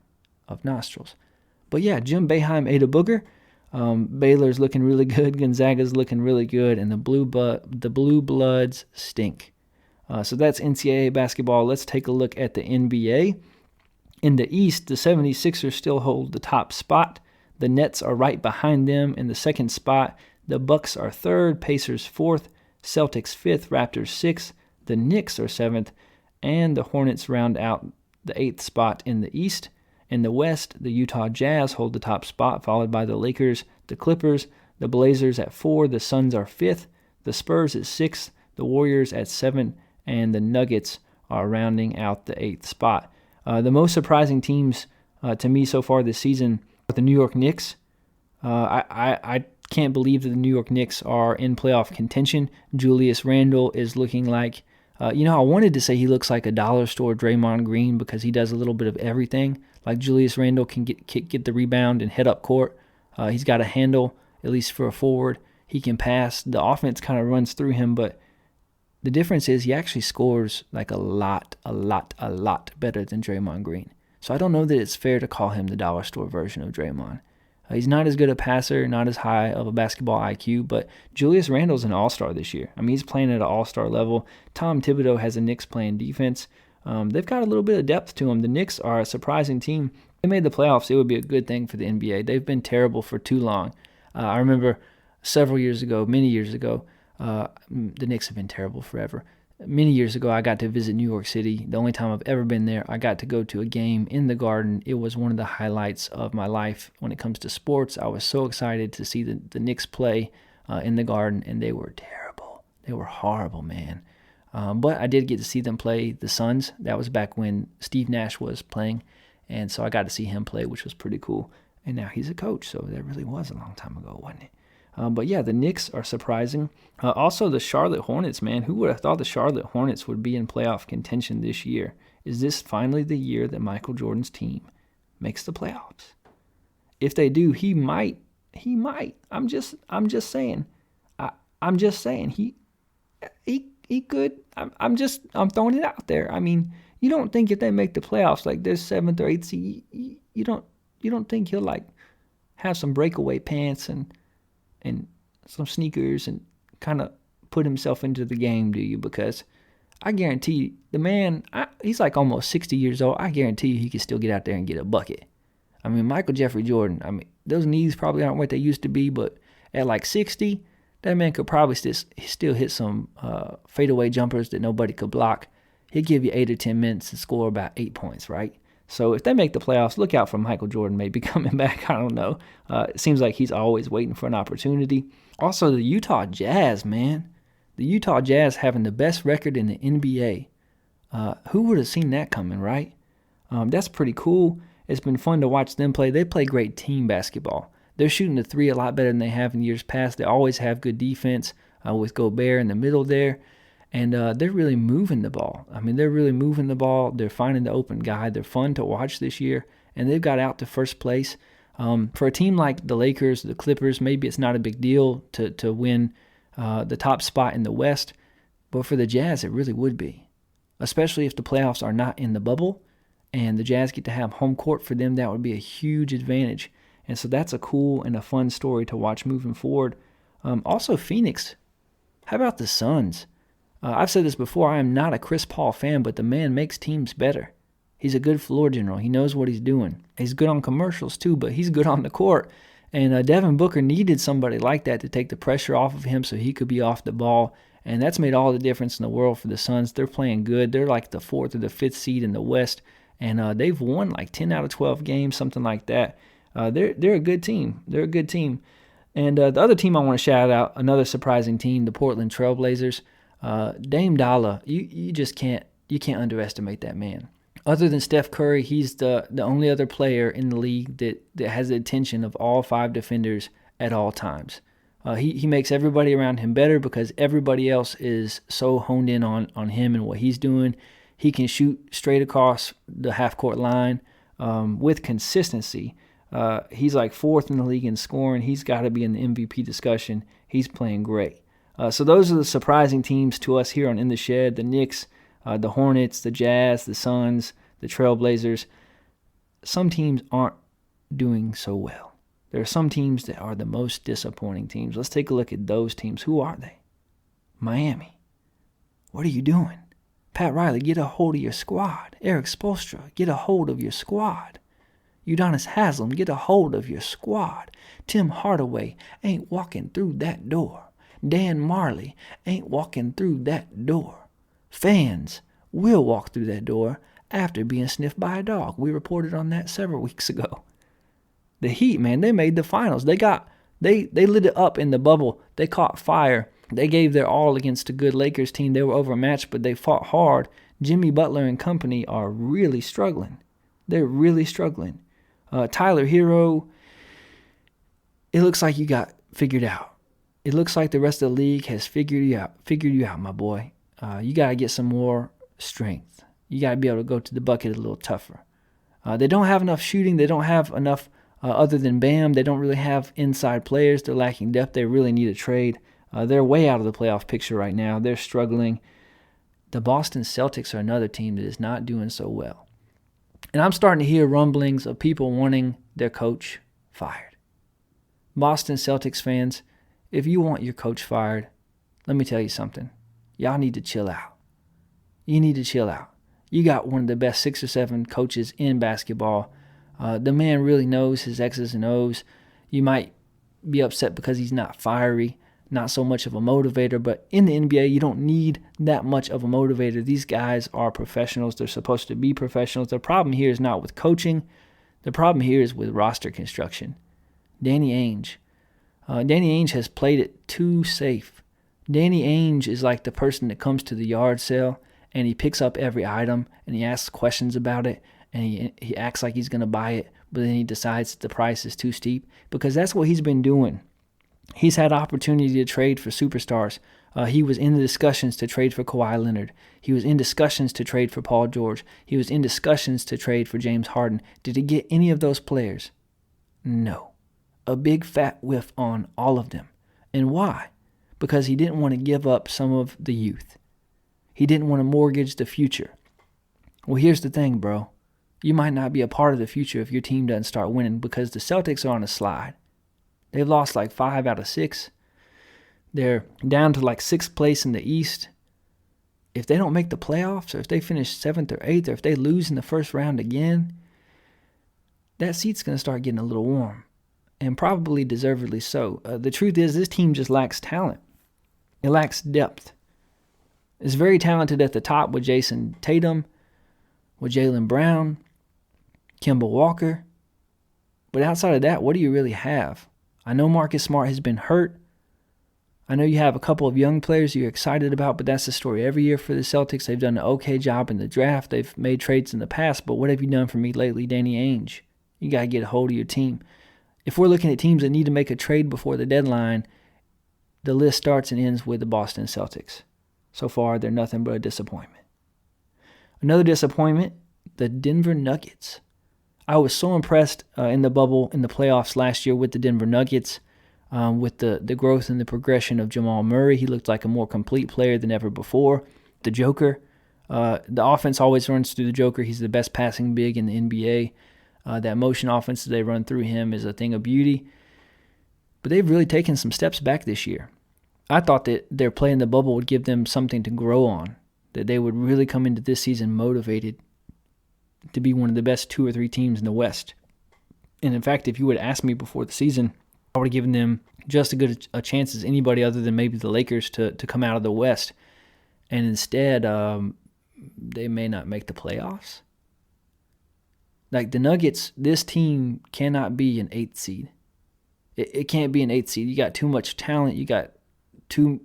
Speaker 10: of nostrils. But yeah, Jim Boeheim ate a booger. Baylor's looking really good. Gonzaga's looking really good. And the Blue Bloods stink. So that's NCAA basketball. Let's take a look at the NBA. In the East, the 76ers still hold the top spot. The Nets are right behind them in the second spot. The Bucks are third, Pacers fourth, Celtics fifth, Raptors sixth. The Knicks are seventh, and the Hornets round out the eighth spot in the East. In the West, the Utah Jazz hold the top spot, followed by the Lakers, the Clippers, the Blazers at 4, the Suns are 5th, the Spurs at 6th, the Warriors at 7th, and the Nuggets are rounding out the 8th spot. The most surprising teams to me so far this season are the New York Knicks. I can't believe that the New York Knicks are in playoff contention. Julius Randle is looking like, I wanted to say he looks like a dollar store Draymond Green because he does a little bit of everything. Like Julius Randle can get the rebound and head up court. He's got a handle, at least for a forward. He can pass. The offense kind of runs through him, but the difference is he actually scores like a lot better than Draymond Green. So I don't know that it's fair to call him the dollar store version of Draymond. He's not as good a passer, not as high of a basketball IQ, but Julius Randle's an all-star this year. I mean, he's playing at an all-star level. Tom Thibodeau has the Knicks playing defense. They've got a little bit of depth to them. The Knicks are a surprising team. If they made the playoffs, it would be a good thing for the NBA. They've been terrible for too long. I remember many years ago, the Knicks have been terrible forever. Many years ago, I got to visit New York City. The only time I've ever been there, I got to go to a game in the Garden. It was one of the highlights of my life when it comes to sports. I was so excited to see the Knicks play in the Garden, and they were terrible. They were horrible, man. But I did get to see them play the Suns. That was back when Steve Nash was playing, and so I got to see him play, which was pretty cool. And now he's a coach, so that really was a long time ago, wasn't it? But yeah, the Knicks are surprising. Also, the Charlotte Hornets, man. Who would have thought the Charlotte Hornets would be in playoff contention this year? Is this finally the year that Michael Jordan's team makes the playoffs? If they do, he might. I'm just saying. I'm just saying. He could. I'm throwing it out there. I mean, you don't think if they make the playoffs, like they're 7th or 8th seed, you don't think he'll like have some breakaway pants and some sneakers and kind of put himself into the game, do you? Because I guarantee the man, he's like almost 60 years old. I guarantee you he can still get out there and get a bucket. I mean, Michael Jeffrey Jordan, those knees probably aren't what they used to be, but at like 60, that man could probably still hit some fadeaway jumpers that nobody could block. He'll give you 8 or 10 minutes and score about 8 points, right? So if they make the playoffs, look out for Michael Jordan maybe coming back. I don't know. It seems like he's always waiting for an opportunity. Also, the Utah Jazz, man. The Utah Jazz having the best record in the NBA. Who would have seen that coming, right? That's pretty cool. It's been fun to watch them play. They play great team basketball. They're shooting the three a lot better than they have in years past. They always have good defense with Gobert in the middle there. And they're really moving the ball. They're really moving the ball. They're finding the open guy. They're fun to watch this year. And they've got out to first place. For a team like the Lakers, the Clippers, maybe it's not a big deal to win the top spot in the West. But for the Jazz, it really would be. Especially if the playoffs are not in the bubble and the Jazz get to have home court for them, that would be a huge advantage. And so that's a cool and a fun story to watch moving forward. Also, Phoenix. How about the Suns? I've said this before, I am not a Chris Paul fan, but the man makes teams better. He's a good floor general. He knows what he's doing. He's good on commercials too, but he's good on the court. And Devin Booker needed somebody like that to take the pressure off of him so he could be off the ball. And that's made all the difference in the world for the Suns. They're playing good. They're like the 4th or the 5th seed in the West. And they've won like 10 out of 12 games, something like that. They're a good team. They're a good team. And the other team I want to shout out, another surprising team, the Portland Trail Blazers. Dame Dollar, you can't underestimate that man. Other than Steph Curry, he's the only other player in the league that has the attention of all 5 defenders at all times. He makes everybody around him better because everybody else is so honed in on him and what he's doing. He can shoot straight across the half-court line with consistency. He's like 4th in the league in scoring. He's got to be in the MVP discussion. He's playing great. So those are the surprising teams to us here on In the Shed. The Knicks, the Hornets, the Jazz, the Suns, the Trailblazers. Some teams aren't doing so well. There are some teams that are the most disappointing teams. Let's take a look at those teams. Who are they? Miami. What are you doing? Pat Riley, get a hold of your squad. Eric Spoelstra, get a hold of your squad. Udonis Haslem, get a hold of your squad. Tim Hardaway ain't walking through that door. Dan Marley ain't walking through that door. Fans will walk through that door after being sniffed by a dog. We reported on that several weeks ago. The Heat, man, they made the finals. They lit it up in the bubble. They caught fire. They gave their all against a good Lakers team. They were overmatched, but they fought hard. Jimmy Butler and company are really struggling. They're really struggling. Tyler Hero, it looks like you got figured out. It looks like the rest of the league has figured you out, my boy. You got to get some more strength. You got to be able to go to the bucket a little tougher. They don't have enough shooting. They don't have enough, other than Bam, they don't really have inside players. They're lacking depth. They really need a trade. They're way out of the playoff picture right now. They're struggling. The Boston Celtics are another team that is not doing so well. And I'm starting to hear rumblings of people wanting their coach fired. Boston Celtics fans, if you want your coach fired, let me tell you something. Y'all need to chill out. You need to chill out. You got one of the best 6 or 7 coaches in basketball. The man really knows his X's and O's. You might be upset because he's not fiery, not so much of a motivator, but in the NBA, you don't need that much of a motivator. These guys are professionals. They're supposed to be professionals. The problem here is not with coaching. The problem here is with roster construction. Danny Ainge. Danny Ainge has played it too safe. Danny Ainge is like the person that comes to the yard sale and he picks up every item and he asks questions about it and he acts like he's going to buy it, but then he decides that the price is too steep, because that's what he's been doing. He's had opportunity to trade for superstars. He was in the discussions to trade for Kawhi Leonard. He was in discussions to trade for Paul George. He was in discussions to trade for James Harden. Did he get any of those players? No. A big fat whiff on all of them. And why? Because he didn't want to give up some of the youth. He didn't want to mortgage the future. Well, here's the thing, bro. You might not be a part of the future if your team doesn't start winning, because the Celtics are on a slide. They've lost like 5 out of 6. They're down to like 6th place in the East. If they don't make the playoffs, or if they finish 7th or 8th, or if they lose in the first round again, that seat's going to start getting a little warm, and probably deservedly so. The truth is, this team just lacks talent. It lacks depth. It's very talented at the top with Jason Tatum, with Jaylen Brown, Kemba Walker. But outside of that, what do you really have? I know Marcus Smart has been hurt. I know you have a couple of young players you're excited about, but that's the story every year for the Celtics. They've done an okay job in the draft. They've made trades in the past, but what have you done for me lately, Danny Ainge? You got to get a hold of your team. If we're looking at teams that need to make a trade before the deadline, the list starts and ends with the Boston Celtics. So far, they're nothing but a disappointment. Another disappointment, the Denver Nuggets. I was so impressed in the bubble, in the playoffs last year with the Denver Nuggets, with the growth and the progression of Jamal Murray. He looked like a more complete player than ever before. The Joker, the offense always runs through the Joker. He's the best passing big in the NBA. That motion offense that they run through him is a thing of beauty. But they've really taken some steps back this year. I thought that their play in the bubble would give them something to grow on, that they would really come into this season motivated to be one of the best 2 or 3 teams in the West. And in fact, if you would ask me before the season, I would have given them just as good a chance as anybody other than maybe the Lakers to come out of the West. And instead, they may not make the playoffs. Like the Nuggets, this team cannot be an 8th seed. It can't be an 8th seed. You got too much talent. You got too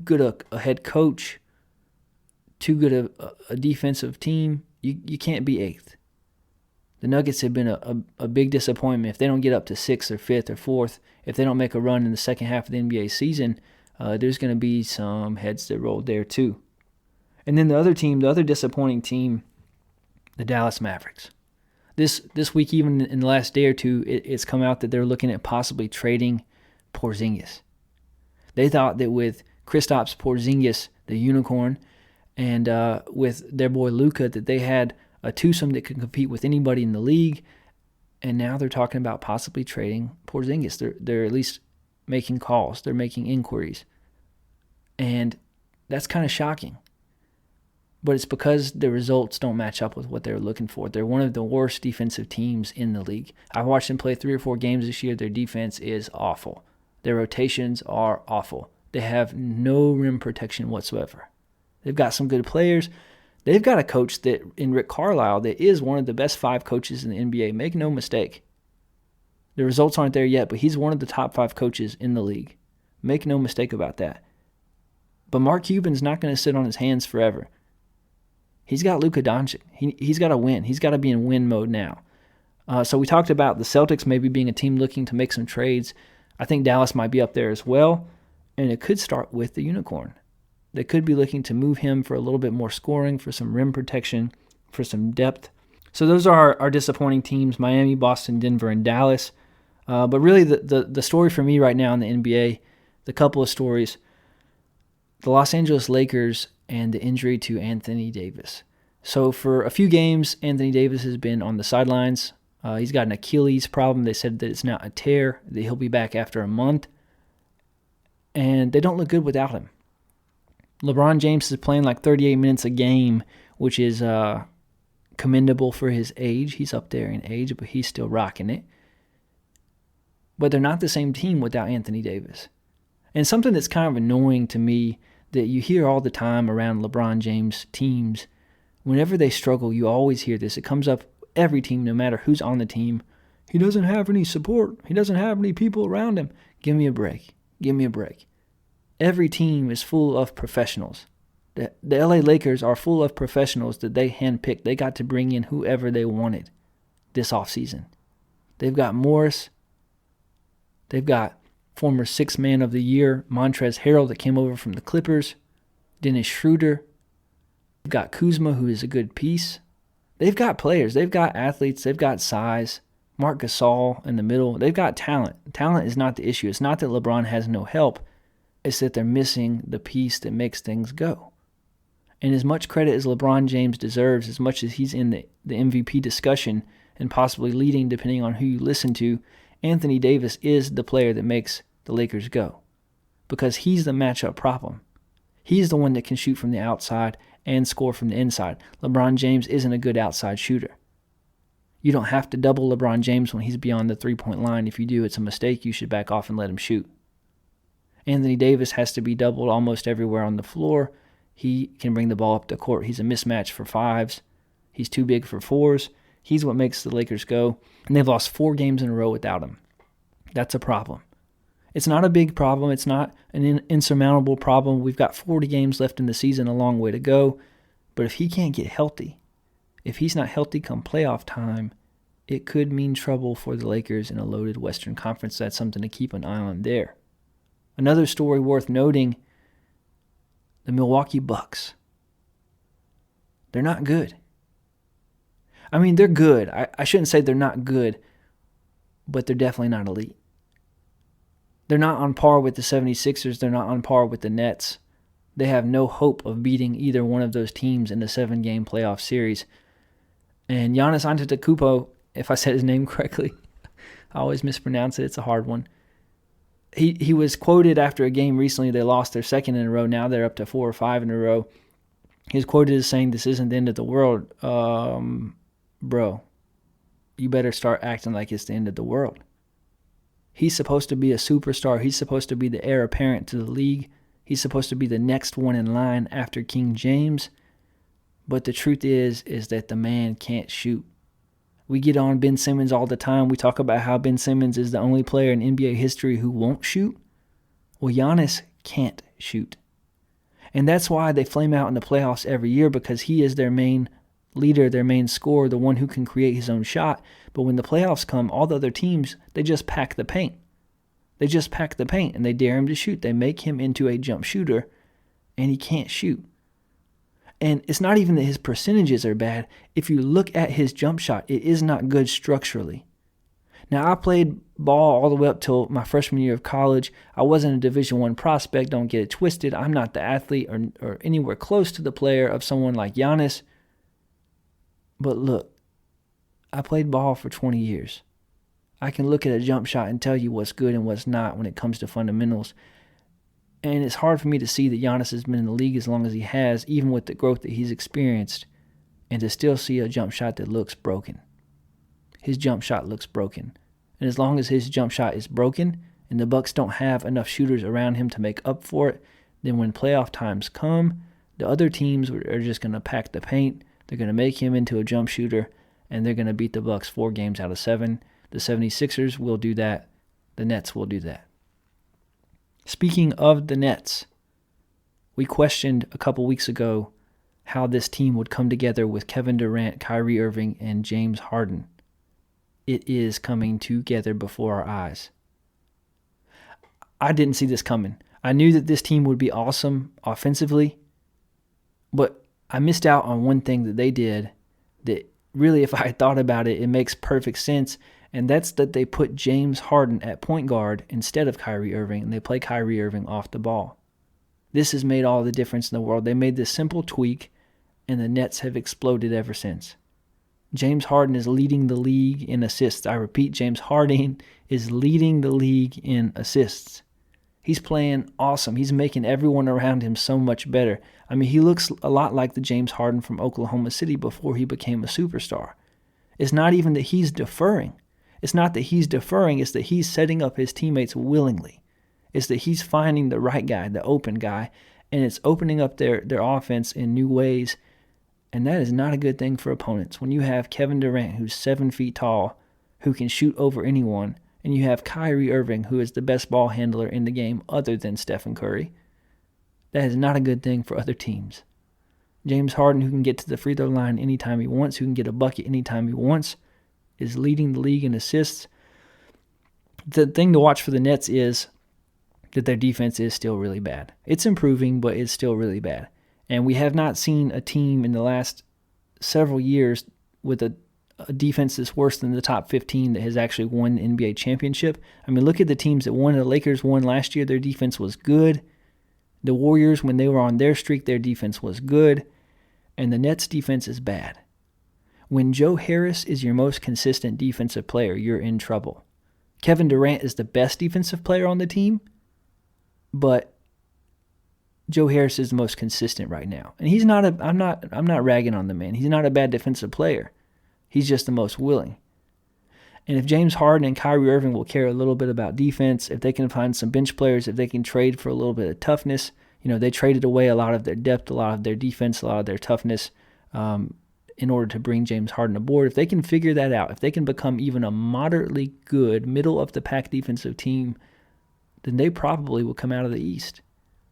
Speaker 10: good a head coach, too good a defensive team. You can't be 8th. The Nuggets have been a big disappointment. If they don't get up to 6th or 5th or 4th, if they don't make a run in the second half of the NBA season, there's going to be some heads that roll there too. And then the other team, the other disappointing team, the Dallas Mavericks. This week, even in the last day or two, it's come out that they're looking at possibly trading Porzingis. They thought that with Kristaps Porzingis, the unicorn, and with their boy Luka, that they had a twosome that could compete with anybody in the league. And now they're talking about possibly trading Porzingis. They're at least making calls. They're making inquiries. And that's kind of shocking. But it's because the results don't match up with what they're looking for. They're one of the worst defensive teams in the league. I've watched them play 3 or 4 games this year. Their defense is awful. Their rotations are awful. They have no rim protection whatsoever. They've got some good players. They've got a coach in Rick Carlisle that is one of the best 5 coaches in the NBA. Make no mistake. The results aren't there yet, but he's one of the top 5 coaches in the league. Make no mistake about that. But Mark Cuban's not going to sit on his hands forever. He's got Luka Doncic. He's got to win. He's got to be in win mode now. So we talked about the Celtics maybe being a team looking to make some trades. I think Dallas might be up there as well, and it could start with the Unicorn. They could be looking to move him for a little bit more scoring, for some rim protection, for some depth. So those are our disappointing teams, Miami, Boston, Denver, and Dallas. But really the story for me right now in the NBA, the couple of stories, the Los Angeles Lakers and the injury to Anthony Davis. So for a few games, Anthony Davis has been on the sidelines. He's got an Achilles problem. They said that it's not a tear, that he'll be back after a month. And they don't look good without him. LeBron James is playing like 38 minutes a game, which is commendable for his age. He's up there in age, but he's still rocking it. But they're not the same team without Anthony Davis. And something that's kind of annoying to me that you hear all the time around LeBron James teams, whenever they struggle, you always hear this. It comes up every team, no matter who's on the team. He doesn't have any support. He doesn't have any people around him. Give me a break. Give me a break. Every team is full of professionals. The LA Lakers are full of professionals that they handpicked. They got to bring in whoever they wanted this offseason. They've got Morris. They've got former 6th Man of the Year, Montrezl Harrell, that came over from the Clippers. Dennis Schroeder. They've got Kuzma, who is a good piece. They've got players. They've got athletes. They've got size. Marc Gasol in the middle. They've got talent. Talent is not the issue. It's not that LeBron has no help. It's that they're missing the piece that makes things go. And as much credit as LeBron James deserves, as much as he's in the MVP discussion and possibly leading depending on who you listen to, Anthony Davis is the player that makes the Lakers go. Because he's the matchup problem. He's the one that can shoot from the outside and score from the inside. LeBron James isn't a good outside shooter. You don't have to double LeBron James when he's beyond the three-point line. If you do, it's a mistake. You should back off and let him shoot. Anthony Davis has to be doubled almost everywhere on the floor. He can bring the ball up the court. He's a mismatch for 5s. He's too big for 4s. He's what makes the Lakers go. And they've lost 4 games in a row without him. That's a problem. It's not a big problem. It's not an insurmountable problem. We've got 40 games left in the season, a long way to go. But if he can't get healthy, if he's not healthy come playoff time, it could mean trouble for the Lakers in a loaded Western Conference. That's something to keep an eye on there. Another story worth noting, the Milwaukee Bucks. They're not good. I mean, they're good. I shouldn't say they're not good, but they're definitely not elite. They're not on par with the 76ers. They're not on par with the Nets. They have no hope of beating either one of those teams in the 7-game playoff series. And Giannis Antetokounmpo, if I said his name correctly, I always mispronounce it. It's a hard one. He was quoted after a game recently. They lost their 2nd in a row. Now they're up to 4 or 5 in a row. He was quoted as saying, "This isn't the end of the world." Bro, you better start acting like it's the end of the world. He's supposed to be a superstar. He's supposed to be the heir apparent to the league. He's supposed to be the next one in line after King James. But the truth is that the man can't shoot. We get on Ben Simmons all the time. We talk about how Ben Simmons is the only player in NBA history who won't shoot. Well, Giannis can't shoot. And that's why they flame out in the playoffs every year, because he is their main leader, their main scorer, the one who can create his own shot. But when the playoffs come, all the other teams, they just pack the paint. They just pack the paint and they dare him to shoot. They make him into a jump shooter, and he can't shoot. And it's not even that his percentages are bad. If you look at his jump shot, it is not good structurally. Now, I played ball all the way up till my freshman year of college. I wasn't a Division I prospect. Don't get it twisted. I'm not the athlete or anywhere close to the player of someone like Giannis. But look, I played ball for 20 years. I can look at a jump shot and tell you what's good and what's not when it comes to fundamentals. And it's hard for me to see that Giannis has been in the league as long as he has, even with the growth that he's experienced, and to still see a jump shot that looks broken. His jump shot looks broken. And as long as his jump shot is broken and the Bucks don't have enough shooters around him to make up for it, then when playoff times come, the other teams are just going to pack the paint. They're going to make him into a jump shooter, and they're going to beat the Bucks 4 games out of 7. The 76ers will do that. The Nets will do that. Speaking of the Nets, we questioned a couple weeks ago how this team would come together with Kevin Durant, Kyrie Irving, and James Harden. It is coming together before our eyes. I didn't see this coming. I knew that this team would be awesome offensively, but I missed out on one thing that they did that really, if I had thought about it, it makes perfect sense, and that's that they put James Harden at point guard instead of Kyrie Irving, and they play Kyrie Irving off the ball. This has made all the difference in the world. They made this simple tweak, and the Nets have exploded ever since. James Harden is leading the league in assists. I repeat, James Harden is leading the league in assists. He's playing awesome. He's making everyone around him so much better. I mean, he looks a lot like the James Harden from Oklahoma City before he became a superstar. It's not even that he's deferring. It's not that he's deferring. It's that he's setting up his teammates willingly. It's that he's finding the right guy, the open guy, and it's opening up their offense in new ways. And that is not a good thing for opponents. When you have Kevin Durant, who's 7 feet tall, who can shoot over anyone, and you have Kyrie Irving, who is the best ball handler in the game other than Stephen Curry, that is not a good thing for other teams. James Harden, who can get to the free throw line anytime he wants, who can get a bucket anytime he wants, is leading the league in assists. The thing to watch for the Nets is that their defense is still really bad. It's improving, but it's still really bad. And we have not seen a team in the last several years with a defense that's worse than the top 15 that has actually won the NBA championship. I mean, look at the teams that won. The Lakers won last year. Their defense was good. The Warriors, when they were on their streak, their defense was good. And the Nets' defense is bad. When Joe Harris is your most consistent defensive player, you're in trouble. Kevin Durant is the best defensive player on the team, but Joe Harris is the most consistent right now. And he's not I'm not ragging on the man. He's not a bad defensive player. He's just the most willing. And if James Harden and Kyrie Irving will care a little bit about defense, if they can find some bench players, if they can trade for a little bit of toughness, they traded away a lot of their depth, a lot of their defense, a lot of their toughness in order to bring James Harden aboard. If they can figure that out, if they can become even a moderately good, middle-of-the-pack defensive team, then they probably will come out of the East.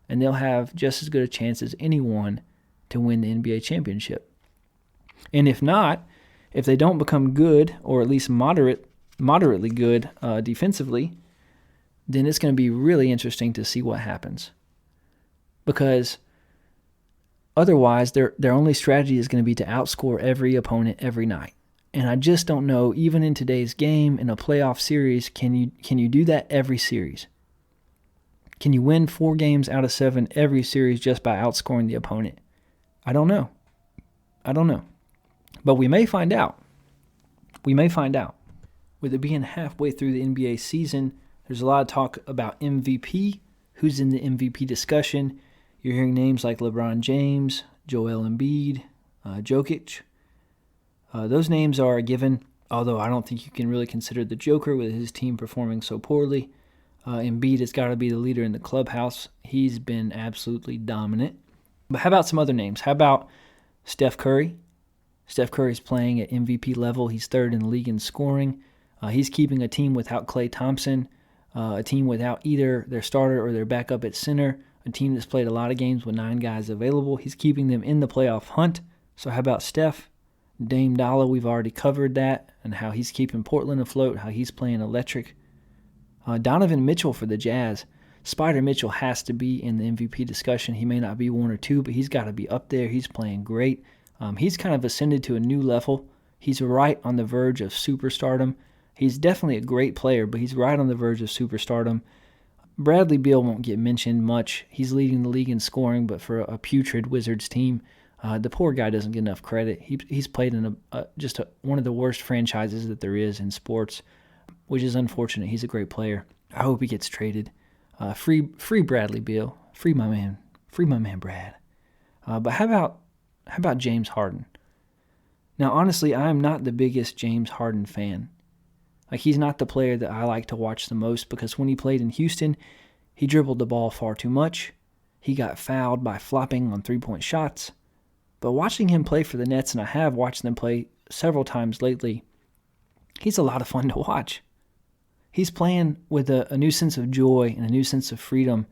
Speaker 10: And they'll have just as good a chance as anyone to win the NBA championship. And if not, if they don't become good, or at least moderately good defensively, then it's going to be really interesting to see what happens. Because otherwise, their only strategy is going to be to outscore every opponent every night. And I just don't know, even in today's game, in a playoff series, can you do that every series? Can you win 4 games out of 7 every series just by outscoring the opponent? I don't know. But we may find out. With it being halfway through the NBA season, there's a lot of talk about MVP, who's in the MVP discussion. You're hearing names like LeBron James, Joel Embiid, Jokic. Those names are a given, although I don't think you can really consider the Joker with his team performing so poorly. Embiid has got to be the leader in the clubhouse. He's been absolutely dominant. But how about some other names? How about Steph Curry? Steph Curry's playing at MVP level. He's 3rd in the league in scoring. He's keeping a team without Klay Thompson, a team without either their starter or their backup at center, a team that's played a lot of games with 9 guys available. He's keeping them in the playoff hunt. So how about Steph? Dame Dollar, we've already covered that, and how he's keeping Portland afloat, how he's playing electric. Donovan Mitchell for the Jazz. Spider Mitchell has to be in the MVP discussion. He may not be 1 or 2, but he's got to be up there. He's playing great. He's kind of ascended to a new level. He's right on the verge of superstardom. He's definitely a great player, but he's right on the verge of superstardom. Bradley Beal won't get mentioned much. He's leading the league in scoring, but for a putrid Wizards team, the poor guy doesn't get enough credit. He's played in one of the worst franchises that there is in sports, which is unfortunate. He's a great player. I hope he gets traded. Free Bradley Beal. Free my man Brad. But how about James Harden? Now, honestly, I am not the biggest James Harden fan. Like, he's not the player that I like to watch the most because when he played in Houston, he dribbled the ball far too much. He got fouled by flopping on three-point shots. But watching him play for the Nets, and I have watched them play several times lately, he's a lot of fun to watch. He's playing with a new sense of joy and a new sense of freedom,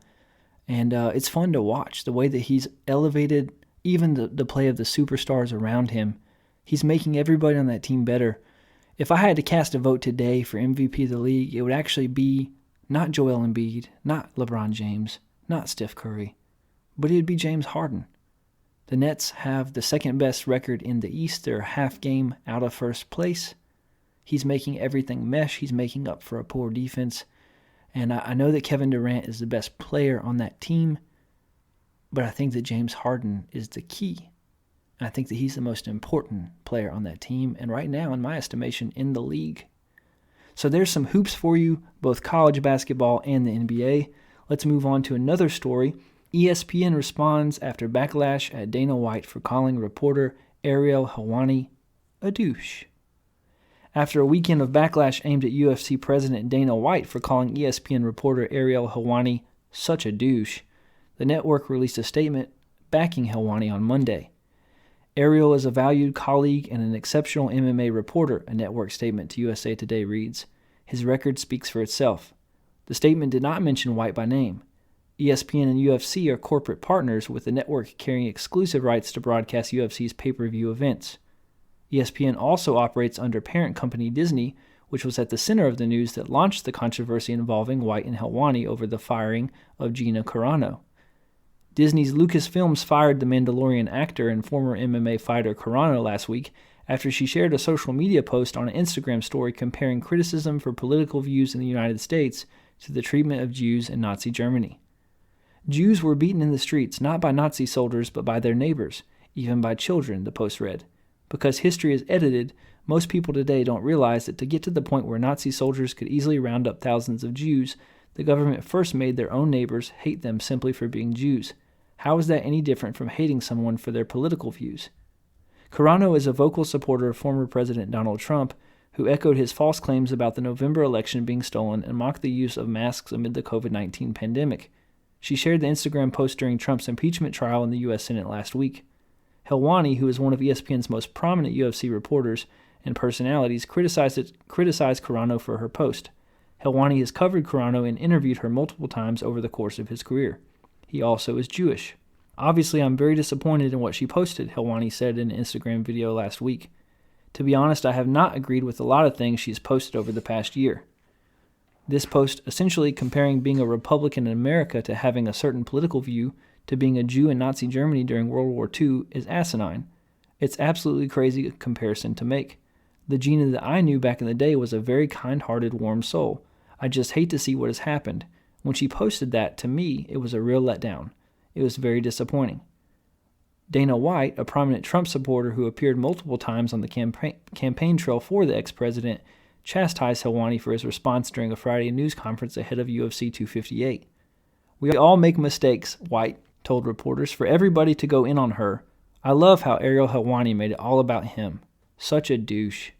Speaker 10: and it's fun to watch. The way that he's elevated even the play of the superstars around him, he's making everybody on that team better. If I had to cast a vote today for MVP of the league, it would actually be not Joel Embiid, not LeBron James, not Steph Curry, but it would be James Harden. The Nets have the second best record in the East. They're a half game out of first place. He's making everything mesh. He's making up for a poor defense. And I know that Kevin Durant is the best player on that team, but I think that James Harden is the key. I think that he's the most important player on that team, and right now, in my estimation, in the league. So there's some hoops for you, both college basketball and the NBA. Let's move on to another story. ESPN responds after backlash at Dana White for calling reporter Ariel Helwani a douche. After a weekend of backlash aimed at UFC President Dana White for calling ESPN reporter Ariel Helwani such a douche, the network released a statement backing Helwani on Monday. Ariel is a valued colleague and an exceptional MMA reporter, a network statement to USA Today reads. His record speaks for itself. The statement did not mention White by name. ESPN and UFC are corporate partners, with the network carrying exclusive rights to broadcast UFC's pay-per-view events. ESPN also operates under parent company Disney, which was at the center of the news that launched the controversy involving White and Helwani over the firing of Gina Carano. Disney's Lucasfilms fired the Mandalorian actor and former MMA fighter Carano last week after she shared a social media post on an Instagram story comparing criticism for political views in the United States to the treatment of Jews in Nazi Germany. Jews were beaten in the streets not by Nazi soldiers but by their neighbors, even by children, the post read. Because history is edited, most people today don't realize that to get to the point where Nazi soldiers could easily round up thousands of Jews, the government first made their own neighbors hate them simply for being Jews. How is that any different from hating someone for their political views? Carano is a vocal supporter of former President Donald Trump, who echoed his false claims about the November election being stolen and mocked the use of masks amid the COVID-19 pandemic. She shared the Instagram post during Trump's impeachment trial in the U.S. Senate last week. Helwani, who is one of ESPN's most prominent UFC reporters and personalities, criticized Carano for her post. Helwani has covered Carano and interviewed her multiple times over the course of his career. He also is Jewish. Obviously, I'm very disappointed in what she posted, Helwani said in an Instagram video last week. To be honest, I have not agreed with a lot of things she's posted over the past year. This post, essentially comparing being a Republican in America to having a certain political view to being a Jew in Nazi Germany during World War II, is asinine. It's absolutely crazy comparison to make. The Gina that I knew back in the day was a very kind-hearted, warm soul. I just hate to see what has happened. When she posted that, to me, it was a real letdown. It was very disappointing. Dana White, a prominent Trump supporter who appeared multiple times on the campaign trail for the ex-president, chastised Helwani for his response during a Friday news conference ahead of UFC 258. We all make mistakes, White told reporters, for everybody to go in on her. I love how Ariel Helwani made it all about him. Such a douche.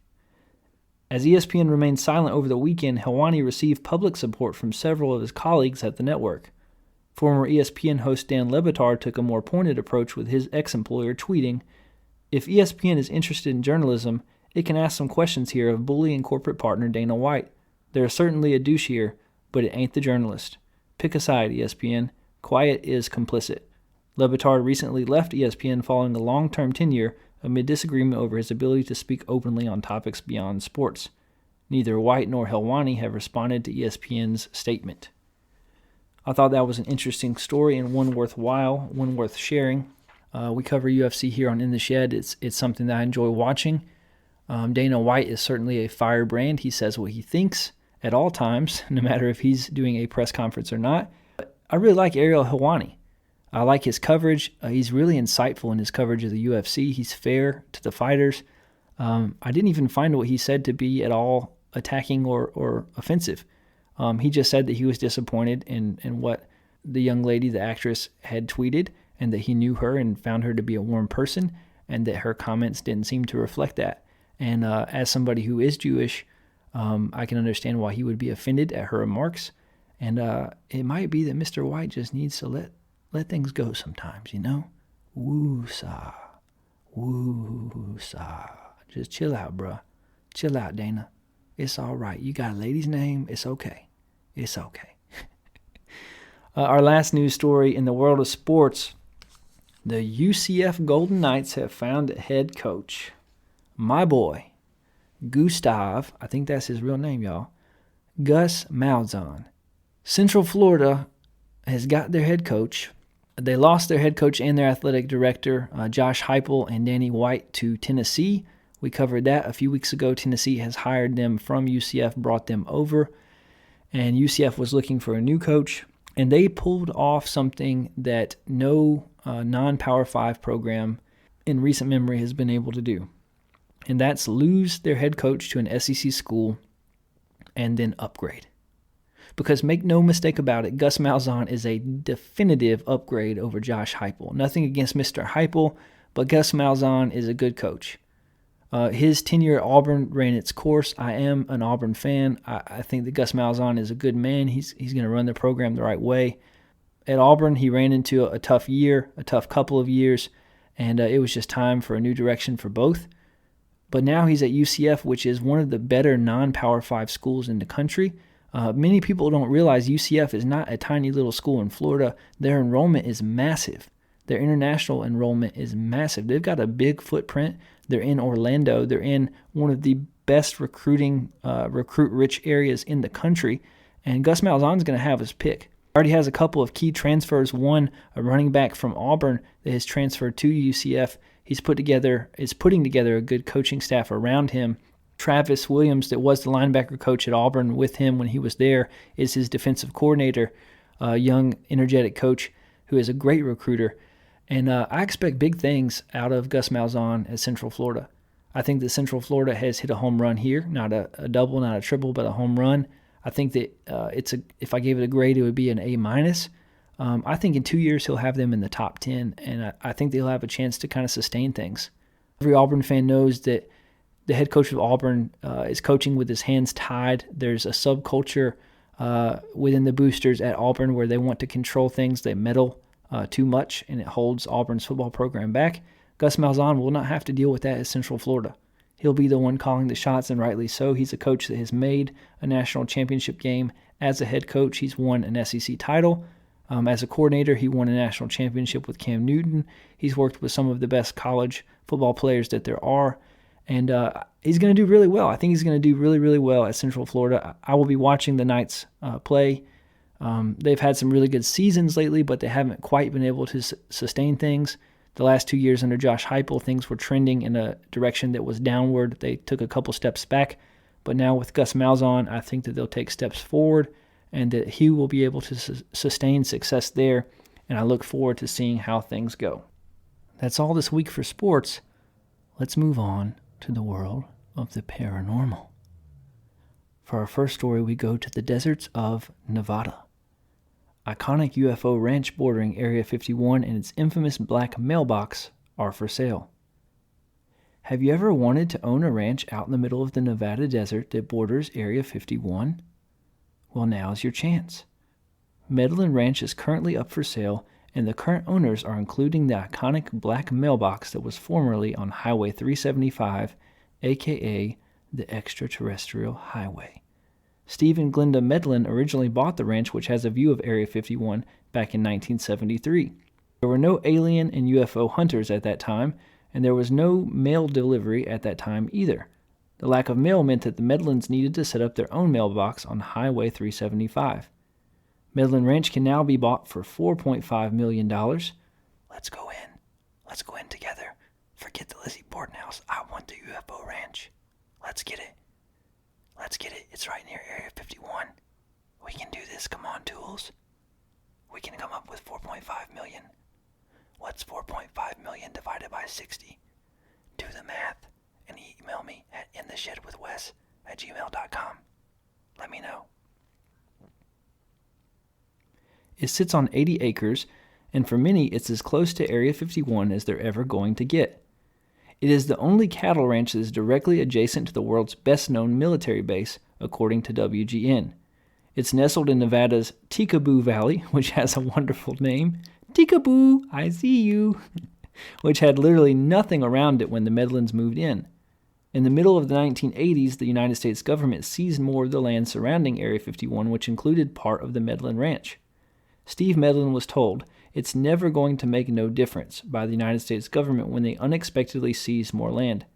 Speaker 10: As ESPN remained silent over the weekend, Helwani received public support from several of his colleagues at the network. Former ESPN host Dan Le Batard took a more pointed approach with his ex-employer, tweeting, "If ESPN is interested in journalism, it can ask some questions here of bully and corporate partner Dana White. There is certainly a douche here, but it ain't the journalist. Pick a side, ESPN. Quiet is complicit." Le Batard recently left ESPN following a long-term tenure amid disagreement over his ability to speak openly on topics beyond sports. Neither White nor Helwani have responded to ESPN's statement. I thought that was an interesting story and one worthwhile, one worth sharing. We cover UFC here on In the Shed. It's something that I enjoy watching. Dana White is certainly a firebrand. He says what he thinks at all times, no matter if he's doing a press conference or not. But I really like Ariel Helwani. I like his coverage. He's really insightful in his coverage of the UFC. He's fair to the fighters. I didn't even find what he said to be at all attacking or offensive. He just said that he was disappointed in what the young lady, the actress, had tweeted, and that he knew her and found her to be a warm person, and that her comments didn't seem to reflect that. And as somebody who is Jewish, I can understand why he would be offended at her remarks. And it might be that Mr. White just needs to let things go sometimes, you know? Woo-saw. Woo-saw. Just chill out, bruh. Chill out, Dana. It's all right. You got a lady's name. It's okay. It's okay. Our last news story in the world of sports. The UCF Golden Knights have found a head coach. My boy, Gustav, I think that's his real name, y'all, Gus Malzahn. Central Florida has got their head coach. They lost their head coach and their athletic director, Josh Heupel and Danny White, to Tennessee. We covered that a few weeks ago. Tennessee has hired them from UCF, brought them over, and UCF was looking for a new coach, and they pulled off something that no non-Power 5 program in recent memory has been able to do, and that's lose their head coach to an SEC school and then upgrade. Because make no mistake about it, Gus Malzahn is a definitive upgrade over Josh Heupel. Nothing against Mr. Heupel, but Gus Malzahn is a good coach. His tenure at Auburn ran its course. I am an Auburn fan. I think that Gus Malzahn is a good man. He's going to run the program the right way. At Auburn, he ran into a tough year, a tough couple of years, and it was just time for a new direction for both. But now he's at UCF, which is one of the better non-Power 5 schools in the country. Many people don't realize UCF is not a tiny little school in Florida. Their enrollment is massive. Their international enrollment is massive. They've got a big footprint. They're in Orlando. They're in one of the best recruit-rich areas in the country. And Gus Malzahn's going to have his pick. Already has a couple of key transfers. One, a running back from Auburn that has transferred to UCF. Is putting together a good coaching staff around him. Travis Williams, that was the linebacker coach at Auburn with him when he was there, is his defensive coordinator, a young, energetic coach who is a great recruiter. And I expect big things out of Gus Malzahn at Central Florida. I think that Central Florida has hit a home run here, not a double, not a triple, but a home run. I think that if I gave it a grade, it would be an A-. I think in 2 years he'll have them in the top 10, and I think they'll have a chance to kind of sustain things. Every Auburn fan knows that the head coach of Auburn is coaching with his hands tied. There's a subculture within the boosters at Auburn where they want to control things. They meddle too much, and it holds Auburn's football program back. Gus Malzahn will not have to deal with that at Central Florida. He'll be the one calling the shots, and rightly so. He's a coach that has made a national championship game. As a head coach, he's won an SEC title. As a coordinator, he won a national championship with Cam Newton. He's worked with some of the best college football players that there are. And he's going to do really well. I think he's going to do really, really well at Central Florida. I will be watching the Knights play. They've had some really good seasons lately, but they haven't quite been able to sustain things. The last 2 years under Josh Heupel, things were trending in a direction that was downward. They took a couple steps back. But now with Gus Malzahn, I think that they'll take steps forward and that he will be able to sustain success there. And I look forward to seeing how things go. That's all this week for sports. Let's move on to the world of the paranormal. For our first story, we go to the deserts of Nevada. Iconic UFO ranch bordering Area 51 and its infamous black mailbox are for sale. Have you ever wanted to own a ranch out in the middle of the Nevada desert that borders Area 51? Well, now's your chance. Medlin Ranch is currently up for sale, and the current owners are including the iconic black mailbox that was formerly on Highway 375, aka the Extraterrestrial Highway. Steve and Glenda Medlin originally bought the ranch, which has a view of Area 51, back in 1973. There were no alien and UFO hunters at that time, and there was no mail delivery at that time either. The lack of mail meant that the Medlins needed to set up their own mailbox on Highway 375. Medlin Ranch can now be bought for $4.5 million. Let's go in. Let's go in together. Forget the Lizzie Borden house. I want the UFO ranch. Let's get it. Let's get it. It's right near Area 51. We can do this. Come on, tools. We can come up with 4.5 million. What's 4.5 million divided by 60? Do the math and email me at intheshedwithwes@gmail.com. Let me know. It sits on 80 acres, and for many, it's as close to Area 51 as they're ever going to get. It is the only cattle ranch that is directly adjacent to the world's best-known military base, according to WGN. It's nestled in Nevada's Tikaboo Valley, which has a wonderful name. Tikaboo, I see you. Which had literally nothing around it when the Medlins moved in. In the middle of the 1980s, the United States government seized more of the land surrounding Area 51, which included part of the Medlin Ranch. Steve Medlin was told, "It's never going to make no difference," by the United States government when they unexpectedly seized more land.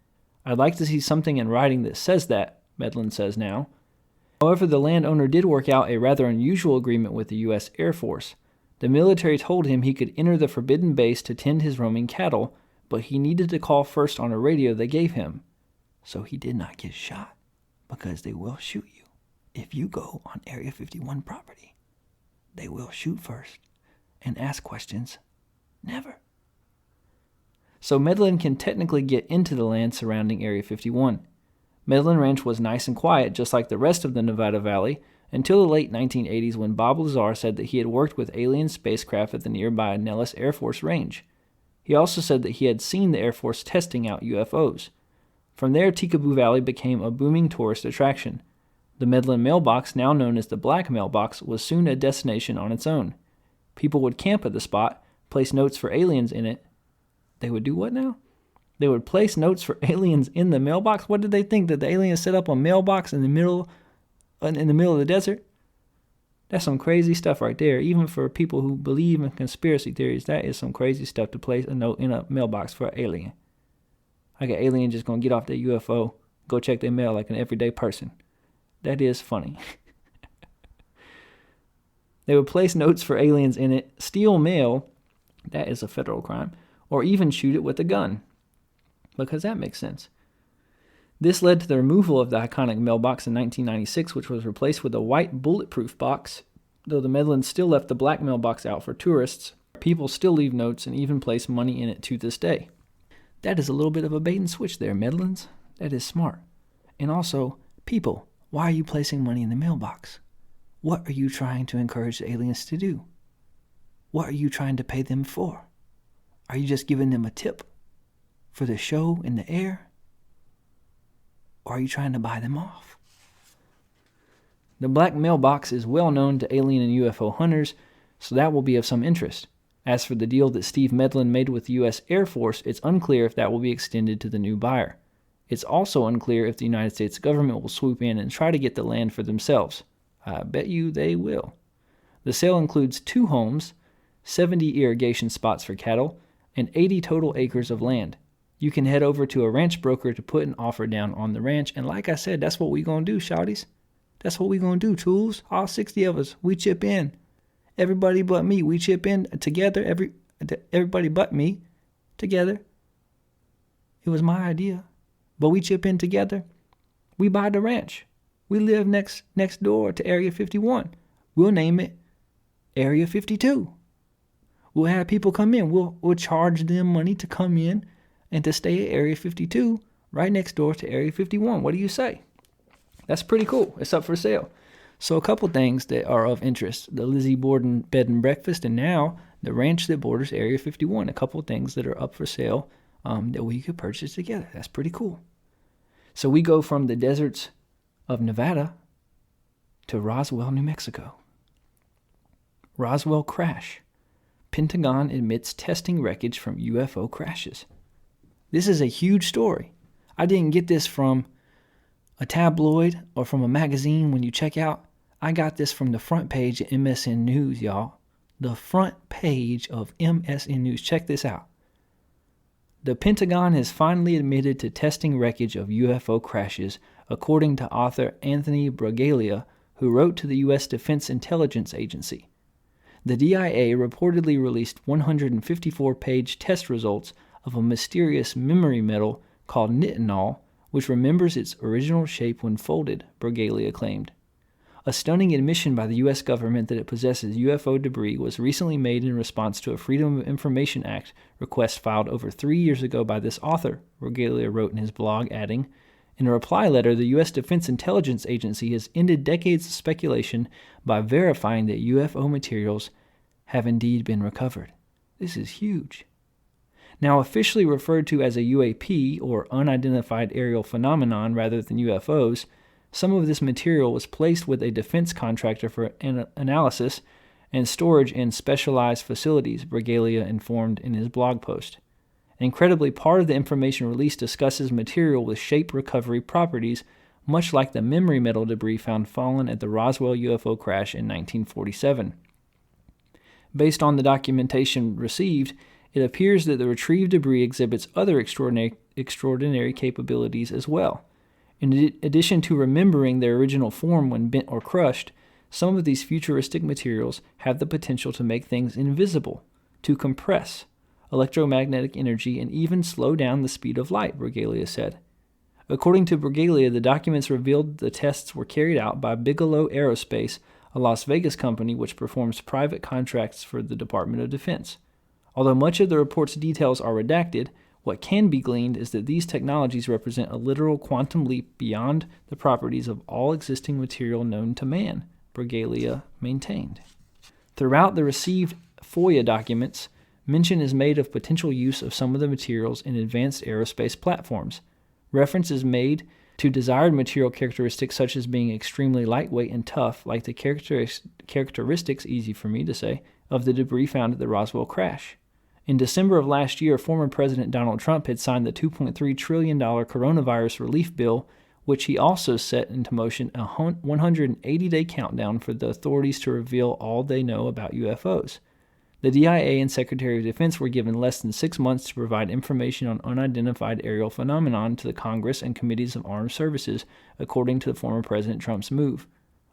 Speaker 10: "I'd like to see something in writing that says that," Medlin says now. However, the landowner did work out a rather unusual agreement with the U.S. Air Force. The military told him he could enter the forbidden base to tend his roaming cattle, but he needed to call first on a radio they gave him. So he did not get shot, because they will shoot you if you go on Area 51 property. They will shoot first and ask questions. Never. So Medlin can technically get into the land surrounding Area 51. Medlin Ranch was nice and quiet, just like the rest of the Nevada Valley, until the late 1980s when Bob Lazar said that he had worked with alien spacecraft at the nearby Nellis Air Force Range. He also said that he had seen the Air Force testing out UFOs. From there, Tikaboo Valley became a booming tourist attraction. The Medlin mailbox, now known as the Black Mailbox, was soon a destination on its own. People would camp at the spot, place notes for aliens in it. They would do what now? They would place notes for aliens in the mailbox? What did they think, that the aliens set up a mailbox in the middle of the desert? That's some crazy stuff right there. Even for people who believe in conspiracy theories, that is some crazy stuff to place a note in a mailbox for an alien. Like an alien just gonna get off their UFO, go check their mail like an everyday person. That is funny. They would place notes for aliens in it, steal mail, that is a federal crime, or even shoot it with a gun. Because that makes sense. This led to the removal of the iconic mailbox in 1996, which was replaced with a white bulletproof box. Though the Medlins still left the black mailbox out for tourists, people still leave notes and even place money in it to this day. That is a little bit of a bait and switch there, Medlins. That is smart. And also, people, why are you placing money in the mailbox? What are you trying to encourage the aliens to do? What are you trying to pay them for? Are you just giving them a tip for the show in the air? Or are you trying to buy them off? The black mailbox is well known to alien and UFO hunters, so that will be of some interest. As for the deal that Steve Medlin made with the U.S. Air Force, it's unclear if that will be extended to the new buyer. It's also unclear if the United States government will swoop in and try to get the land for themselves. I bet you they will. The sale includes 2 homes, 70 irrigation spots for cattle, and 80 total acres of land. You can head over to a ranch broker to put an offer down on the ranch, and like I said, that's what we gonna do, shawties. That's what we gonna do, tools. All 60 of us, we chip in. Everybody but me, we chip in together. Everybody but me, together. It was my idea, but we chip in together. We buy the ranch. We live next door to Area 51. We'll name it Area 52. We'll have people come in. We'll charge them money to come in and to stay at Area 52, right next door to Area 51. What do you say? That's pretty cool. It's up for sale. So a couple things that are of interest. The Lizzie Borden Bed and Breakfast, and now the ranch that borders Area 51. A couple things that are up for sale that we could purchase together. That's pretty cool. So we go from the deserts of Nevada to Roswell, New Mexico. Roswell crash. Pentagon admits testing wreckage from UFO crashes. This is a huge story. I didn't get this from a tabloid or from a magazine when you check out. I got this from the front page of MSN News, y'all. The front page of MSN News. Check this out. The Pentagon has finally admitted to testing wreckage of UFO crashes, according to author Anthony Bragalia, who wrote to the U.S. Defense Intelligence Agency. The DIA reportedly released 154-page test results of a mysterious memory metal called nitinol, which remembers its original shape when folded, Bragalia claimed. A stunning admission by the U.S. government that it possesses UFO debris was recently made in response to a Freedom of Information Act request filed over 3 years ago by this author, Bragalia wrote in his blog, adding, in a reply letter, the U.S. Defense Intelligence Agency has ended decades of speculation by verifying that UFO materials have indeed been recovered. This is huge. Now officially referred to as a UAP, or unidentified aerial phenomenon, rather than UFOs, some of this material was placed with a defense contractor for analysis and storage in specialized facilities, Bragalia informed in his blog post. Incredibly, part of the information released discusses material with shape recovery properties, much like the memory metal debris found fallen at the Roswell UFO crash in 1947. Based on the documentation received, it appears that the retrieved debris exhibits other extraordinary capabilities as well. In addition to remembering their original form when bent or crushed, some of these futuristic materials have the potential to make things invisible, to compress electromagnetic energy, and even slow down the speed of light, Bragalia said. According to Bragalia, the documents revealed the tests were carried out by Bigelow Aerospace, a Las Vegas company which performs private contracts for the Department of Defense. Although much of the report's details are redacted, what can be gleaned is that these technologies represent a literal quantum leap beyond the properties of all existing material known to man, Bragalia maintained. Throughout the received FOIA documents, mention is made of potential use of some of the materials in advanced aerospace platforms. Reference is made to desired material characteristics such as being extremely lightweight and tough, like the characteristics, easy for me to say, of the debris found at the Roswell crash. In December of last year, former President Donald Trump had signed the $2.3 trillion coronavirus relief bill, which he also set into motion a 180-day countdown for the authorities to reveal all they know about UFOs. The DIA and Secretary of Defense were given less than 6 months to provide information on unidentified aerial phenomenon to the Congress and committees of armed services, according to the former President Trump's move.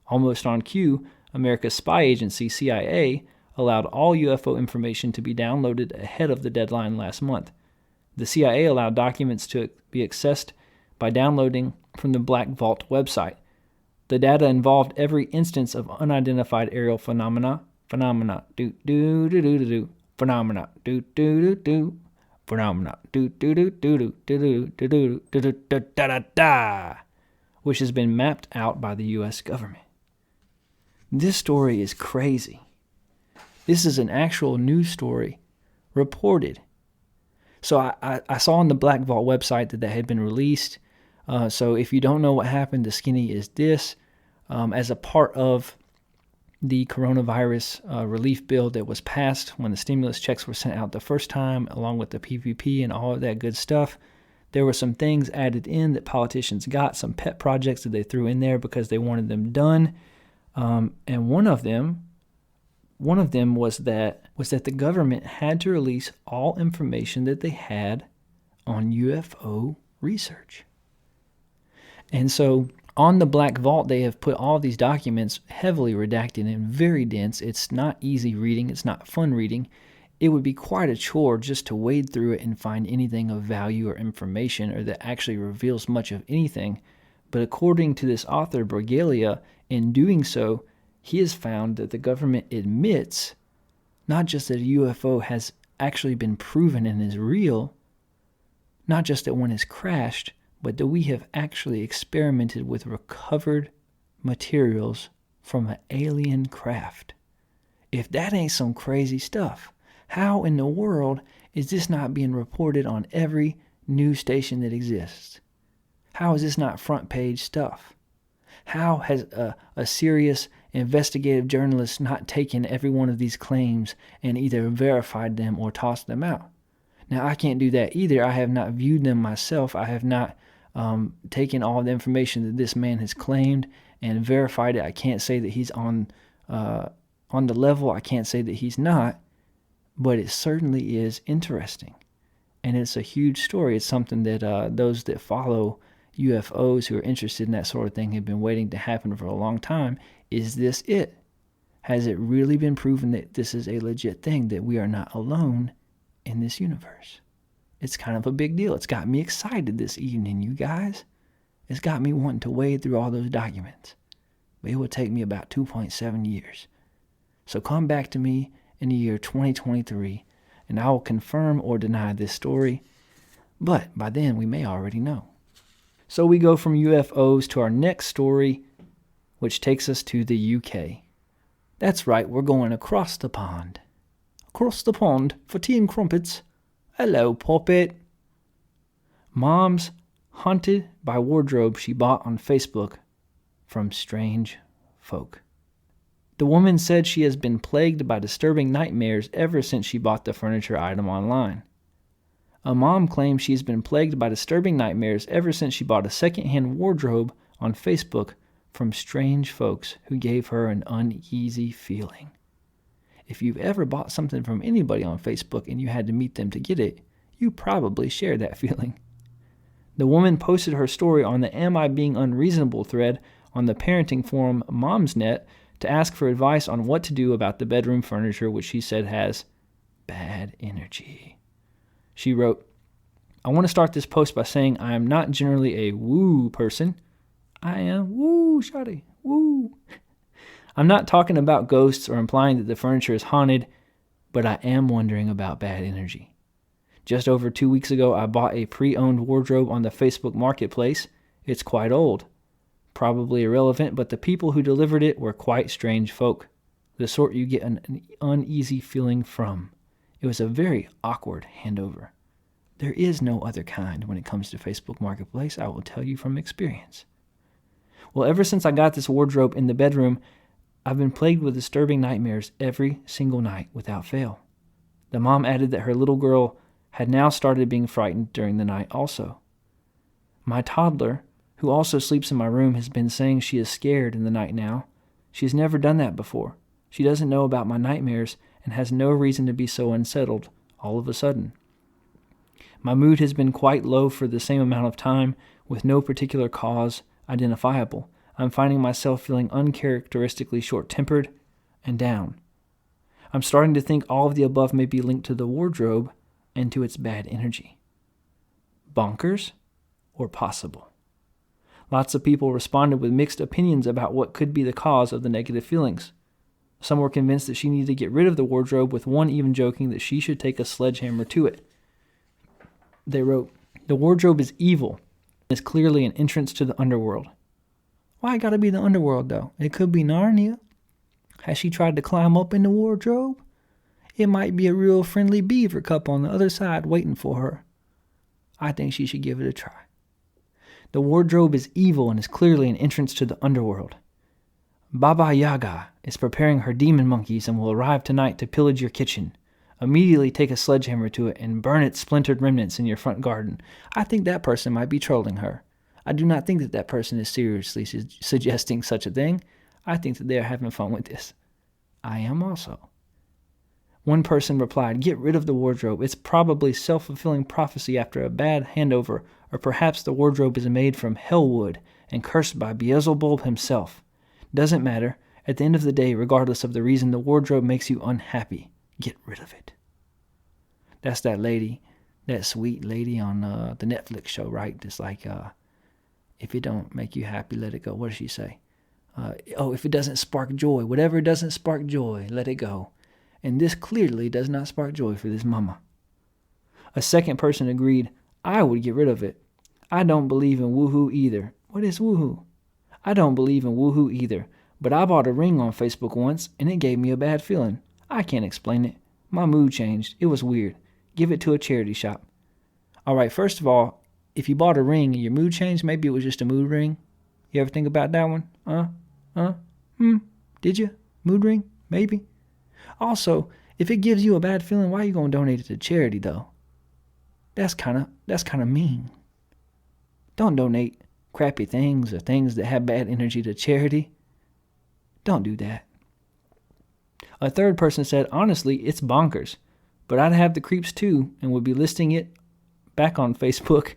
Speaker 10: Almost on cue, America's spy agency, CIA, allowed all UFO information to be downloaded ahead of the deadline last month. The CIA allowed documents to be accessed by downloading from the Black Vault website. The data involved every instance of unidentified aerial phenomena, phenomena, which has been mapped out by the U.S. government. This story is crazy. This is an actual news story reported. So I saw on the Black Vault website that had been released. So if you don't know what happened, the skinny is this. As a part of the coronavirus relief bill that was passed when the stimulus checks were sent out the first time, along with the PPP and all of that good stuff, there were some things added in that politicians got, some pet projects that they threw in there because they wanted them done. And one of them was that the government had to release all information that they had on UFO research. And so on the Black Vault, they have put all these documents heavily redacted and very dense. It's not easy reading. It's not fun reading. It would be quite a chore just to wade through it and find anything of value or information or that actually reveals much of anything. But according to this author, Bragalia, in doing so, he has found that the government admits not just that a UFO has actually been proven and is real, not just that one has crashed, but that we have actually experimented with recovered materials from an alien craft. If that ain't some crazy stuff, how in the world is this not being reported on every news station that exists? How is this not front page stuff? How has a serious investigative journalist not taken every one of these claims and either verified them or tossed them out? Now, I can't do that either. I have not viewed them myself. I have not taken all the information that this man has claimed and verified it. I can't say that he's on the level. I can't say that he's not, but it certainly is interesting. And it's a huge story. It's something that those that follow UFOs who are interested in that sort of thing have been waiting to happen for a long time. Is this it? Has it really been proven that this is a legit thing, that we are not alone in this universe? It's kind of a big deal. It's got me excited this evening, you guys. It's got me wanting to wade through all those documents. But it will take me about 2.7 years. So come back to me in the year 2023, and I will confirm or deny this story. But by then, we may already know. So we go from UFOs to our next story, which takes us to the UK. That's right, we're going across the pond. Across the pond for tea and crumpets. Hello, Poppet. Mom's haunted by wardrobe she bought on Facebook from strange folk. The woman said she has been plagued by disturbing nightmares ever since she bought the furniture item online. A mom claims she has been plagued by disturbing nightmares ever since she bought a second-hand wardrobe on Facebook from strange folks who gave her an uneasy feeling. If you've ever bought something from anybody on Facebook and you had to meet them to get it, you probably shared that feeling. The woman posted her story on the Am I Being Unreasonable thread on the parenting forum Momsnet to ask for advice on what to do about the bedroom furniture, which she said has bad energy. She wrote, I want to start this post by saying I am not generally a woo person. I am woo, shawty, woo. I'm not talking about ghosts or implying that the furniture is haunted, but I am wondering about bad energy. Just over 2 weeks ago, I bought a pre-owned wardrobe on the Facebook Marketplace. It's quite old. Probably irrelevant, but the people who delivered it were quite strange folk. The sort you get an uneasy feeling from. It was a very awkward handover. There is no other kind when it comes to Facebook Marketplace, I will tell you from experience. Well, ever since I got this wardrobe in the bedroom, I've been plagued with disturbing nightmares every single night without fail. The mom added that her little girl had now started being frightened during the night also. My toddler, who also sleeps in my room, has been saying she is scared in the night now. She has never done that before. She doesn't know about my nightmares and has no reason to be so unsettled all of a sudden. My mood has been quite low for the same amount of time with no particular cause identifiable. I'm finding myself feeling uncharacteristically short-tempered and down. I'm starting to think all of the above may be linked to the wardrobe and to its bad energy. Bonkers or possible? Lots of people responded with mixed opinions about what could be the cause of the negative feelings. Some were convinced that she needed to get rid of the wardrobe, with one even joking that she should take a sledgehammer to it. They wrote, the wardrobe is evil and is clearly an entrance to the underworld. Why gotta be the underworld, though? It could be Narnia. Has she tried to climb up in the wardrobe? It might be a real friendly beaver cup on the other side waiting for her. I think she should give it a try. The wardrobe is evil and is clearly an entrance to the underworld. Baba Yaga is preparing her demon monkeys and will arrive tonight to pillage your kitchen. Immediately take a sledgehammer to it and burn its splintered remnants in your front garden. I think that person might be trolling her. I do not think that that person is seriously suggesting such a thing. I think that they are having fun with this. I am also. One person replied, get rid of the wardrobe. It's probably self-fulfilling prophecy after a bad handover, or perhaps the wardrobe is made from hellwood and cursed by Beelzebub himself. Doesn't matter. At the end of the day, regardless of the reason the wardrobe makes you unhappy, get rid of it. That's that lady, that sweet lady on the Netflix show, right? It's like, if it don't make you happy, let it go. What does she say? If it doesn't spark joy, whatever doesn't spark joy, let it go. And this clearly does not spark joy for this mama. A second person agreed, I would get rid of it. I don't believe in woohoo either. What is woohoo? I don't believe in woohoo either, but I bought a ring on Facebook once, and it gave me a bad feeling. I can't explain it. My mood changed. It was weird. Give it to a charity shop. All right, first of all, if you bought a ring and your mood changed, maybe it was just a mood ring. You ever think about that one? Did you? Mood ring? Maybe. Also, if it gives you a bad feeling, why are you going to donate it to charity, though? That's kind of mean. Don't donate crappy things or things that have bad energy to charity. Don't do that. A third person said, honestly, it's bonkers, but I'd have the creeps too and would be listing it back on Facebook.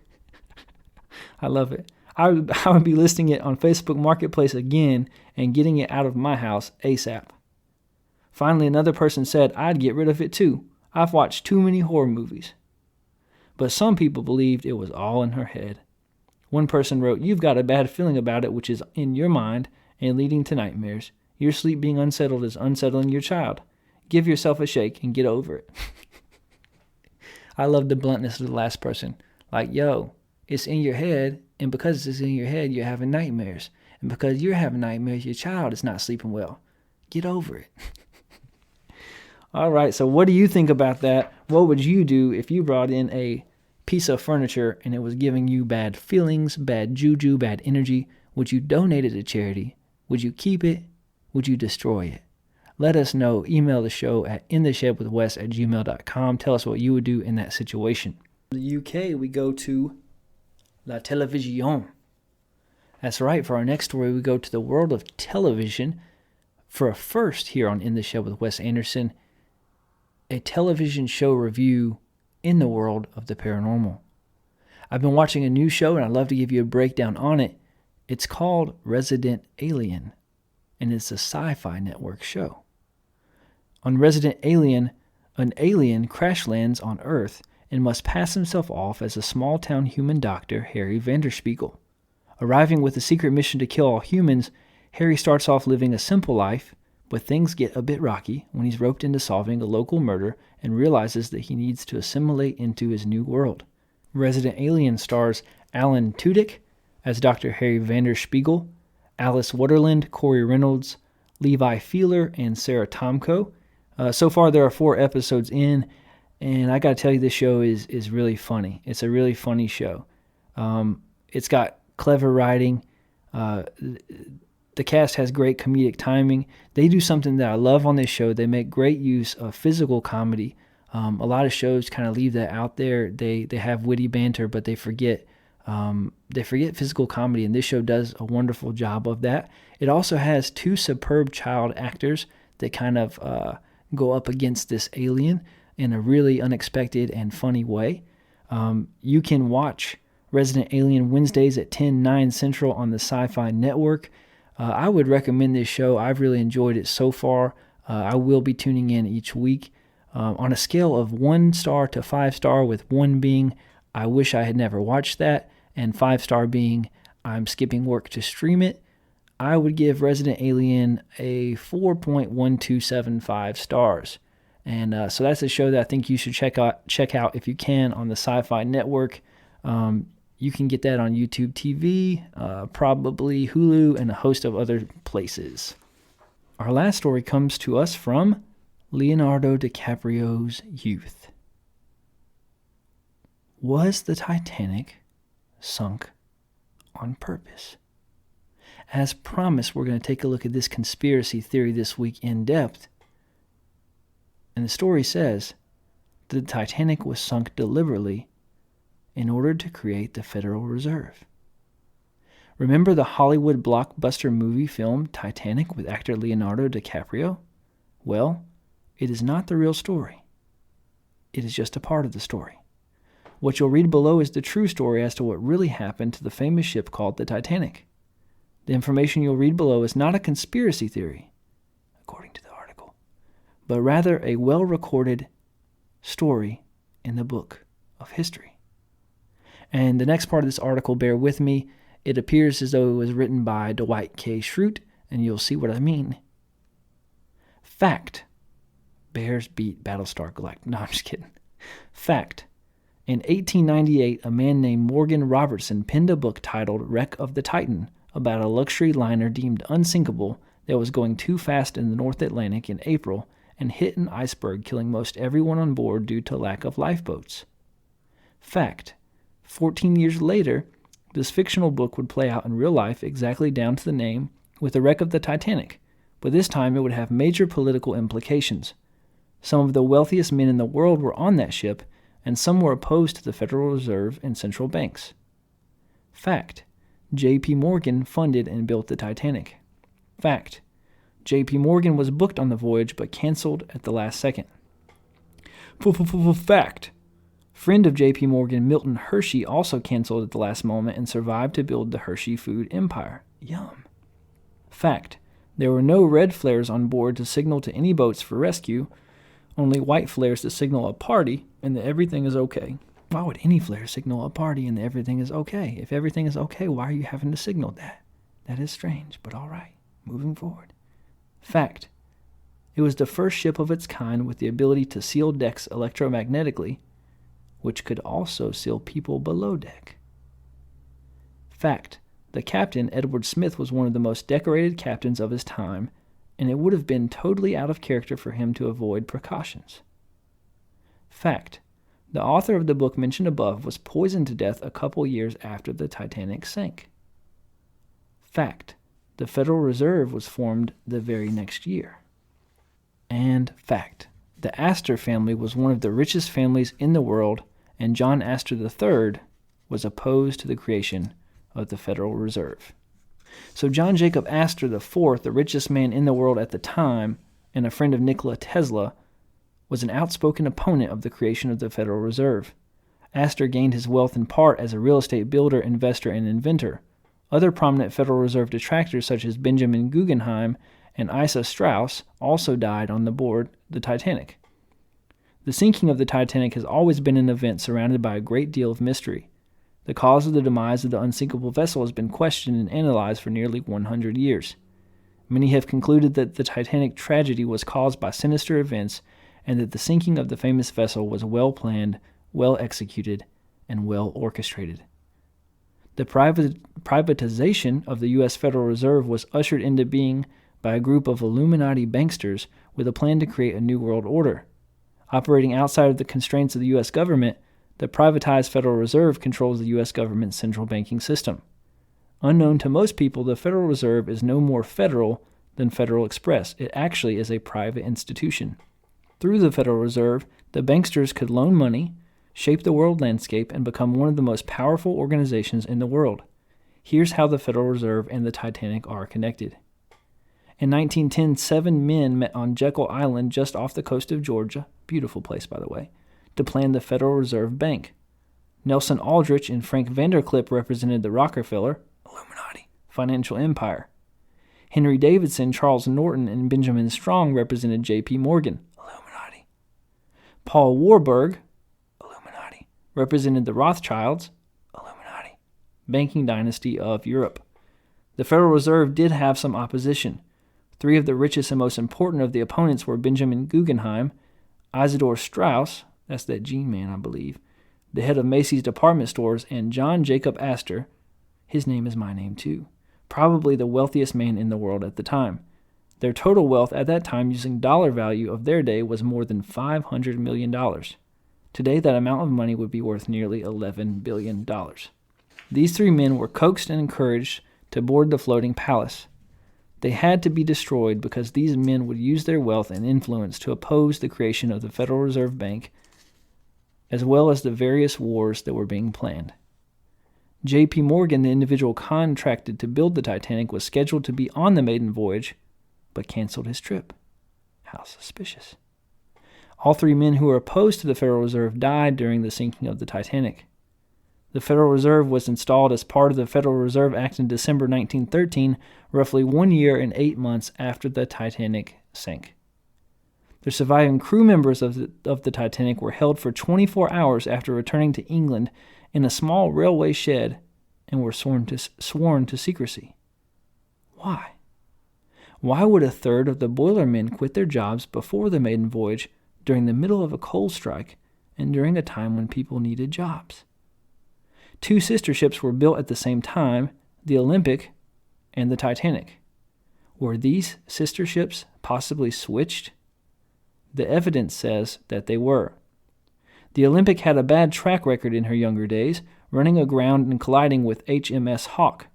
Speaker 10: I love it. I would be listing it on Facebook Marketplace again and getting it out of my house ASAP. Finally, another person said, I'd get rid of it too. I've watched too many horror movies. but some people believed it was all in her head. One person wrote, "You've got a bad feeling about it, which is in your mind and leading to nightmares. Your sleep being unsettled is unsettling your child. Give yourself a shake and get over it." I love the bluntness of the last person. Like, yo, it's in your head, and because it's in your head, you're having nightmares. And because you're having nightmares, your child is not sleeping well. Get over it. All right, so what do you think about that? What would you do if you brought in a piece of furniture and it was giving you bad feelings, bad juju, bad energy? Would you donate it to charity? Would you keep it? Would you destroy it? Let us know. Email the show at intheshedwithwes@gmail.com. Tell us what you would do in that situation. In the UK, we go to La Télévision. That's right. For our next story, we go to the world of television for a first here on In the Shed with Wes Anderson, a television show review in the world of the paranormal. I've been watching a new show, and I'd love to give you a breakdown on it. It's called Resident Alien, and it's a Syfy network show. On Resident Alien, an alien crash lands on Earth and must pass himself off as a small-town human doctor, Harry Vanderspiegel. Arriving with a secret mission to kill all humans, Harry starts off living a simple life, but things get a bit rocky when he's roped into solving a local murder and realizes that he needs to assimilate into his new world. Resident Alien stars Alan Tudyk as Dr. Harry Vanderspiegel, Alice Waterland, Corey Reynolds, Levi Feeler, and Sarah Tomko. So far, there are 4 episodes in, and I got to tell you, this show is really funny. It's a really funny show. It's got clever writing. The cast has great comedic timing. They do something that I love on this show. They make great use of physical comedy. A lot of shows kind of leave that out there. They have witty banter, but they forget physical comedy, and this show does a wonderful job of that. It also has 2 superb child actors that kind of go up against this alien in a really unexpected and funny way. You can watch Resident Alien Wednesdays at 10/9 Central on the Syfy Network. I would recommend this show. I've really enjoyed it so far. I will be tuning in each week. On a scale of 1 star to 5 star, with 1 being I wish I had never watched that, and 5 star being I'm skipping work to stream it, I would give Resident Alien a 4.1275 stars. And so that's a show that I think you should check out if you can on the Syfy Network. You can get that on YouTube TV, probably Hulu, and a host of other places. Our last story comes to us from Leonardo DiCaprio's youth. Was the Titanic sunk on purpose? As promised, we're going to take a look at this conspiracy theory this week in depth. And the story says that the Titanic was sunk deliberately in order to create the Federal Reserve. Remember the Hollywood blockbuster movie film Titanic with actor Leonardo DiCaprio? Well, it is not the real story. It is just a part of the story. What you'll read below is the true story as to what really happened to the famous ship called the Titanic. The information you'll read below is not a conspiracy theory, according to the article, but rather a well-recorded story in the book of history. And the next part of this article, bear with me, it appears as though it was written by Dwight K. Schrute, and you'll see what I mean. Fact. Bears beat Battlestar Galactica. No, I'm just kidding. Fact. In 1898, a man named Morgan Robertson penned a book titled Wreck of the Titan about a luxury liner deemed unsinkable that was going too fast in the North Atlantic in April and hit an iceberg, killing most everyone on board due to lack of lifeboats. Fact. 14 years later, this fictional book would play out in real life exactly down to the name with the wreck of the Titanic, but this time it would have major political implications. Some of the wealthiest men in the world were on that ship, and some were opposed to the Federal Reserve and central banks. Fact. J.P. Morgan funded and built the Titanic. Fact. J.P. Morgan was booked on the voyage but canceled at the last second. Fact. Friend of J.P. Morgan, Milton Hershey, also canceled at the last moment and survived to build the Hershey food empire. Yum. Fact. There were no red flares on board to signal to any boats for rescue, only white flares to signal a party and that everything is okay. Why would any flare signal a party and everything is okay? If everything is okay, why are you having to signal that? That is strange, but all right. Moving forward. Fact. It was the first ship of its kind with the ability to seal decks electromagnetically, which could also seal people below deck. Fact. The captain, Edward Smith, was one of the most decorated captains of his time, and it would have been totally out of character for him to avoid precautions. Fact. The author of the book mentioned above was poisoned to death a couple years after the Titanic sank. Fact. The Federal Reserve was formed the very next year. And fact. The Astor family was one of the richest families in the world, and John Astor III was opposed to the creation of the Federal Reserve. So John Jacob Astor IV, the richest man in the world at the time, and a friend of Nikola Tesla, was an outspoken opponent of the creation of the Federal Reserve. Astor gained his wealth in part as a real estate builder, investor, and inventor. Other prominent Federal Reserve detractors such as Benjamin Guggenheim and Isa Strauss also died on board the Titanic. The sinking of the Titanic has always been an event surrounded by a great deal of mystery. The cause of the demise of the unsinkable vessel has been questioned and analyzed for nearly 100 years. Many have concluded that the Titanic tragedy was caused by sinister events and that the sinking of the famous vessel was well planned, well executed, and well orchestrated. The privatization of the U.S. Federal Reserve was ushered into being by a group of Illuminati banksters with a plan to create a new world order. Operating outside of the constraints of the U.S. government, the privatized Federal Reserve controls the U.S. government's central banking system. Unknown to most people, the Federal Reserve is no more federal than Federal Express. It actually is a private institution. Through the Federal Reserve, the banksters could loan money, shape the world landscape, and become one of the most powerful organizations in the world. Here's how the Federal Reserve and the Titanic are connected. In 1910, 7 men met on Jekyll Island just off the coast of Georgia, beautiful place by the way, to plan the Federal Reserve Bank. Nelson Aldrich and Frank Vanderklipp represented the Rockefeller, Illuminati, financial empire. Henry Davidson, Charles Norton, and Benjamin Strong represented J.P. Morgan, Illuminati. Paul Warburg, Illuminati, represented the Rothschilds, Illuminati, banking dynasty of Europe. The Federal Reserve did have some opposition. 3 of the richest and most important of the opponents were Benjamin Guggenheim, Isidor Straus, that's that Gene man, I believe, the head of Macy's department stores, and John Jacob Astor. His name is my name too. Probably the wealthiest man in the world at the time. Their total wealth at that time using dollar value of their day was more than $500 million. Today, that amount of money would be worth nearly $11 billion. These 3 men were coaxed and encouraged to board the floating palace. They had to be destroyed because these men would use their wealth and influence to oppose the creation of the Federal Reserve Bank, as well as the various wars that were being planned. J.P. Morgan, the individual contracted to build the Titanic, was scheduled to be on the maiden voyage, but canceled his trip. How suspicious. All 3 men who were opposed to the Federal Reserve died during the sinking of the Titanic. The Federal Reserve was installed as part of the Federal Reserve Act in December 1913, roughly 1 year and 8 months after the Titanic sank. The surviving crew members of the Titanic were held for 24 hours after returning to England in a small railway shed and were sworn to secrecy. Why? Why would a third of the boilermen quit their jobs before the maiden voyage during the middle of a coal strike and during a time when people needed jobs? 2 sister ships were built at the same time, the Olympic and the Titanic. Were these sister ships possibly switched? The evidence says that they were. The Olympic had a bad track record in her younger days, running aground and colliding with HMS Hawke.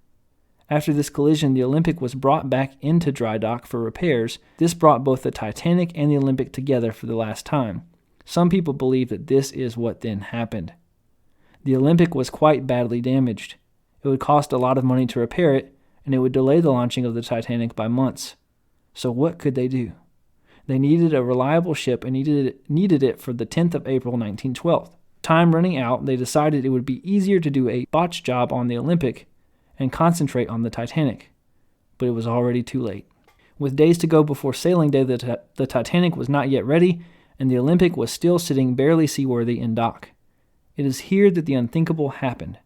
Speaker 10: After this collision, the Olympic was brought back into dry dock for repairs. This brought both the Titanic and the Olympic together for the last time. Some people believe that this is what then happened. The Olympic was quite badly damaged. It would cost a lot of money to repair it, and it would delay the launching of the Titanic by months. So what could they do? They needed a reliable ship and needed it for the 10th of April 1912. Time running out, they decided it would be easier to do a botch job on the Olympic and concentrate on the Titanic. But it was already too late. With days to go before sailing day, the Titanic was not yet ready, and the Olympic was still sitting barely seaworthy in dock. It is here that the unthinkable happened.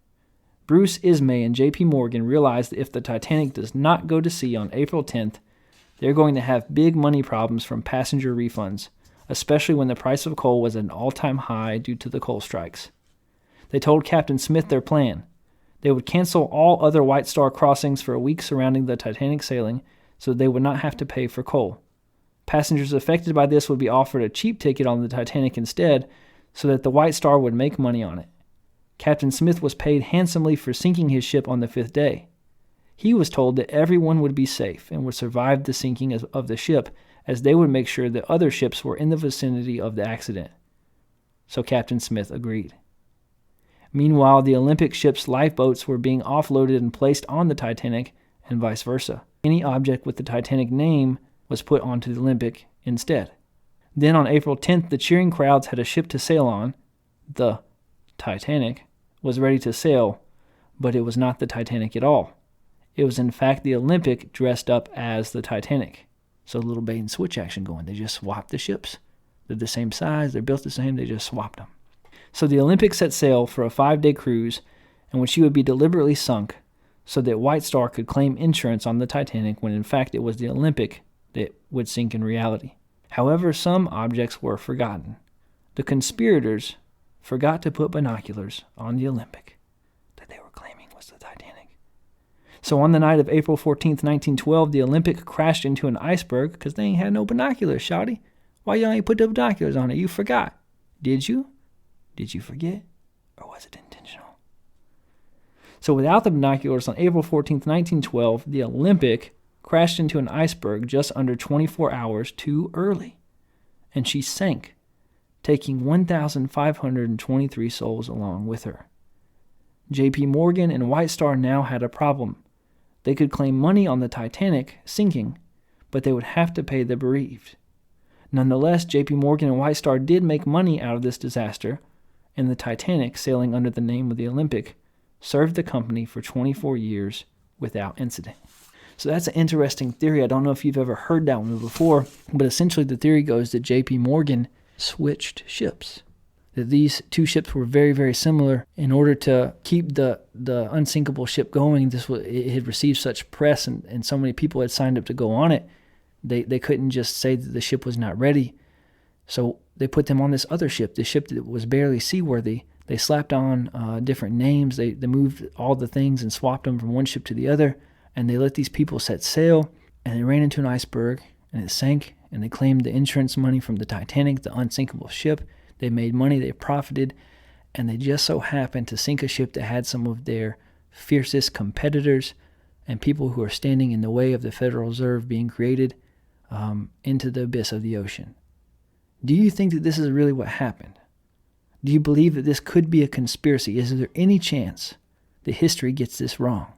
Speaker 10: Bruce Ismay and J.P. Morgan realized that if the Titanic does not go to sea on April 10th, they're going to have big money problems from passenger refunds, especially when the price of coal was at an all-time high due to the coal strikes. They told Captain Smith their plan. They would cancel all other White Star crossings for a week surrounding the Titanic sailing so they would not have to pay for coal. Passengers affected by this would be offered a cheap ticket on the Titanic instead so that the White Star would make money on it. Captain Smith was paid handsomely for sinking his ship on the 5th day. He was told that everyone would be safe and would survive the sinking of the ship, as they would make sure that other ships were in the vicinity of the accident. So Captain Smith agreed. Meanwhile, the Olympic ship's lifeboats were being offloaded and placed on the Titanic, and vice versa. Any object with the Titanic name was put onto the Olympic instead. Then on April 10th, the cheering crowds had a ship to sail on. The Titanic was ready to sail, but it was not the Titanic at all. It was in fact the Olympic dressed up as the Titanic. So a little bait and switch action going. They just swapped the ships. They're the same size, they're built the same, they just swapped them. So the Olympic set sail for a 5-day cruise, in which she would be deliberately sunk so that White Star could claim insurance on the Titanic when in fact it was the Olympic that would sink in reality. However, some objects were forgotten. The conspirators forgot to put binoculars on the Olympic that they were claiming was the Titanic. So on the night of April 14th, 1912, the Olympic crashed into an iceberg because they ain't had no binoculars, shawty. Why y'all ain't put the binoculars on it? You forgot. Did you? Did you forget? Or was it intentional? So without the binoculars, on April 14th, 1912, the Olympic crashed into an iceberg just under 24 hours too early. And she sank, taking 1,523 souls along with her. J.P. Morgan and White Star now had a problem. They could claim money on the Titanic sinking, but they would have to pay the bereaved. Nonetheless, J.P. Morgan and White Star did make money out of this disaster, and the Titanic, sailing under the name of the Olympic, served the company for 24 years without incident. So that's an interesting theory. I don't know if you've ever heard that one before, but essentially the theory goes that J.P. Morgan switched ships. That these two ships were very, very similar. In order to keep the unsinkable ship going, it had received such press and so many people had signed up to go on it, they couldn't just say that the ship was not ready. So they put them on this other ship, the ship that was barely seaworthy. They slapped on different names. They moved all the things and swapped them from one ship to the other. And they let these people set sail, and they ran into an iceberg, and it sank, and they claimed the insurance money from the Titanic, the unsinkable ship. They made money, they profited, and they just so happened to sink a ship that had some of their fiercest competitors and people who are standing in the way of the Federal Reserve being created into the abyss of the ocean. Do you think that this is really what happened? Do you believe that this could be a conspiracy? Is there any chance that history gets this wrong?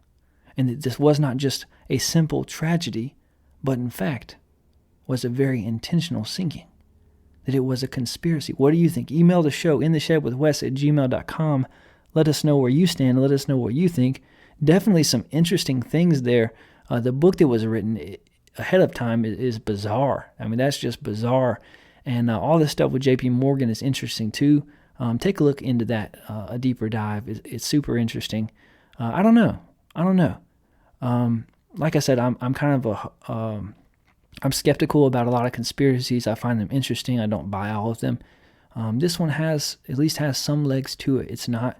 Speaker 10: And that this was not just a simple tragedy, but in fact was a very intentional sinking? That it was a conspiracy? What do you think? Email the show, intheshedwithwes@gmail.com. Let us know where you stand. Let us know what you think. Definitely some interesting things there. The book that was written ahead of time is bizarre. I mean, that's just bizarre. And all this stuff with J.P. Morgan is interesting too. Take a look into that, a deeper dive. It's super interesting. I don't know. Like I said, I'm kind of I'm skeptical about a lot of conspiracies. I find them interesting. I don't buy all of them. This one at least has some legs to it. It's not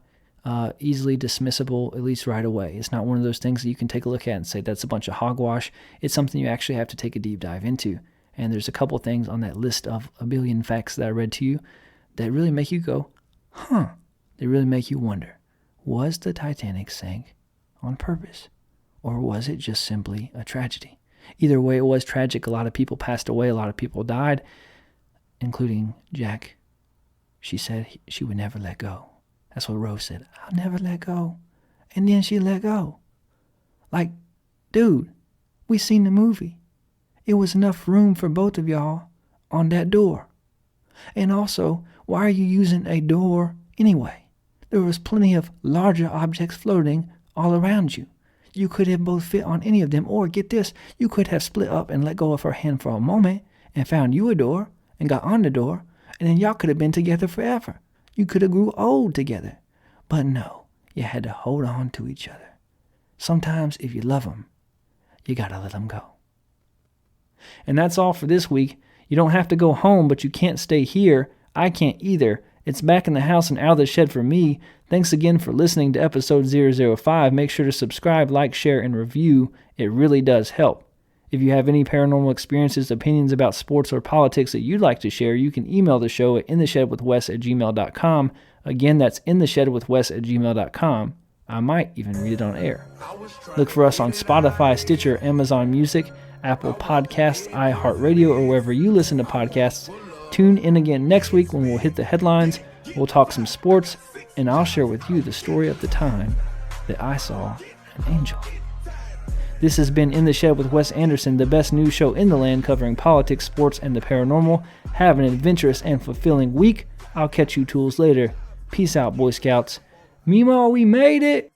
Speaker 10: easily dismissible, at least right away. It's not one of those things that you can take a look at and say that's a bunch of hogwash. It's something you actually have to take a deep dive into. And there's a couple things on that list of a billion facts that I read to you that really make you go, huh? They really make you wonder, was the Titanic sank on purpose? Or was it just simply a tragedy? Either way, it was tragic. A lot of people passed away. A lot of people died, including Jack. She said she would never let go. That's what Rose said. I'll never let go. And then she let go. Like, dude, we seen the movie. It was enough room for both of y'all on that door. And also, why are you using a door anyway? There was plenty of larger objects floating all around you. You could have both fit on any of them, or get this, you could have split up and let go of her hand for a moment and found you a door and got on the door, and then y'all could have been together forever. You could have grew old together. But no, you had to hold on to each other. Sometimes if you love them, you gotta let them go. And that's all for this week. You don't have to go home, but you can't stay here. I can't either. It's back in the house and out of the shed for me. Thanks again for listening to episode 005. Make sure to subscribe, like, share, and review. It really does help. If you have any paranormal experiences, opinions about sports or politics that you'd like to share, you can email the show at intheshedwithwes@gmail.com. Again, that's intheshedwithwes@gmail.com. I might even read it on air. Look for us on Spotify, Stitcher, Amazon Music, Apple Podcasts, iHeartRadio, or wherever you listen to podcasts. Tune in again next week when we'll hit the headlines, we'll talk some sports, and I'll share with you the story of the time that I saw an angel. This has been In the Shed with Wes Anderson, the best news show in the land covering politics, sports, and the paranormal. Have an adventurous and fulfilling week. I'll catch you tools later. Peace out, Boy Scouts. Memo, we made it!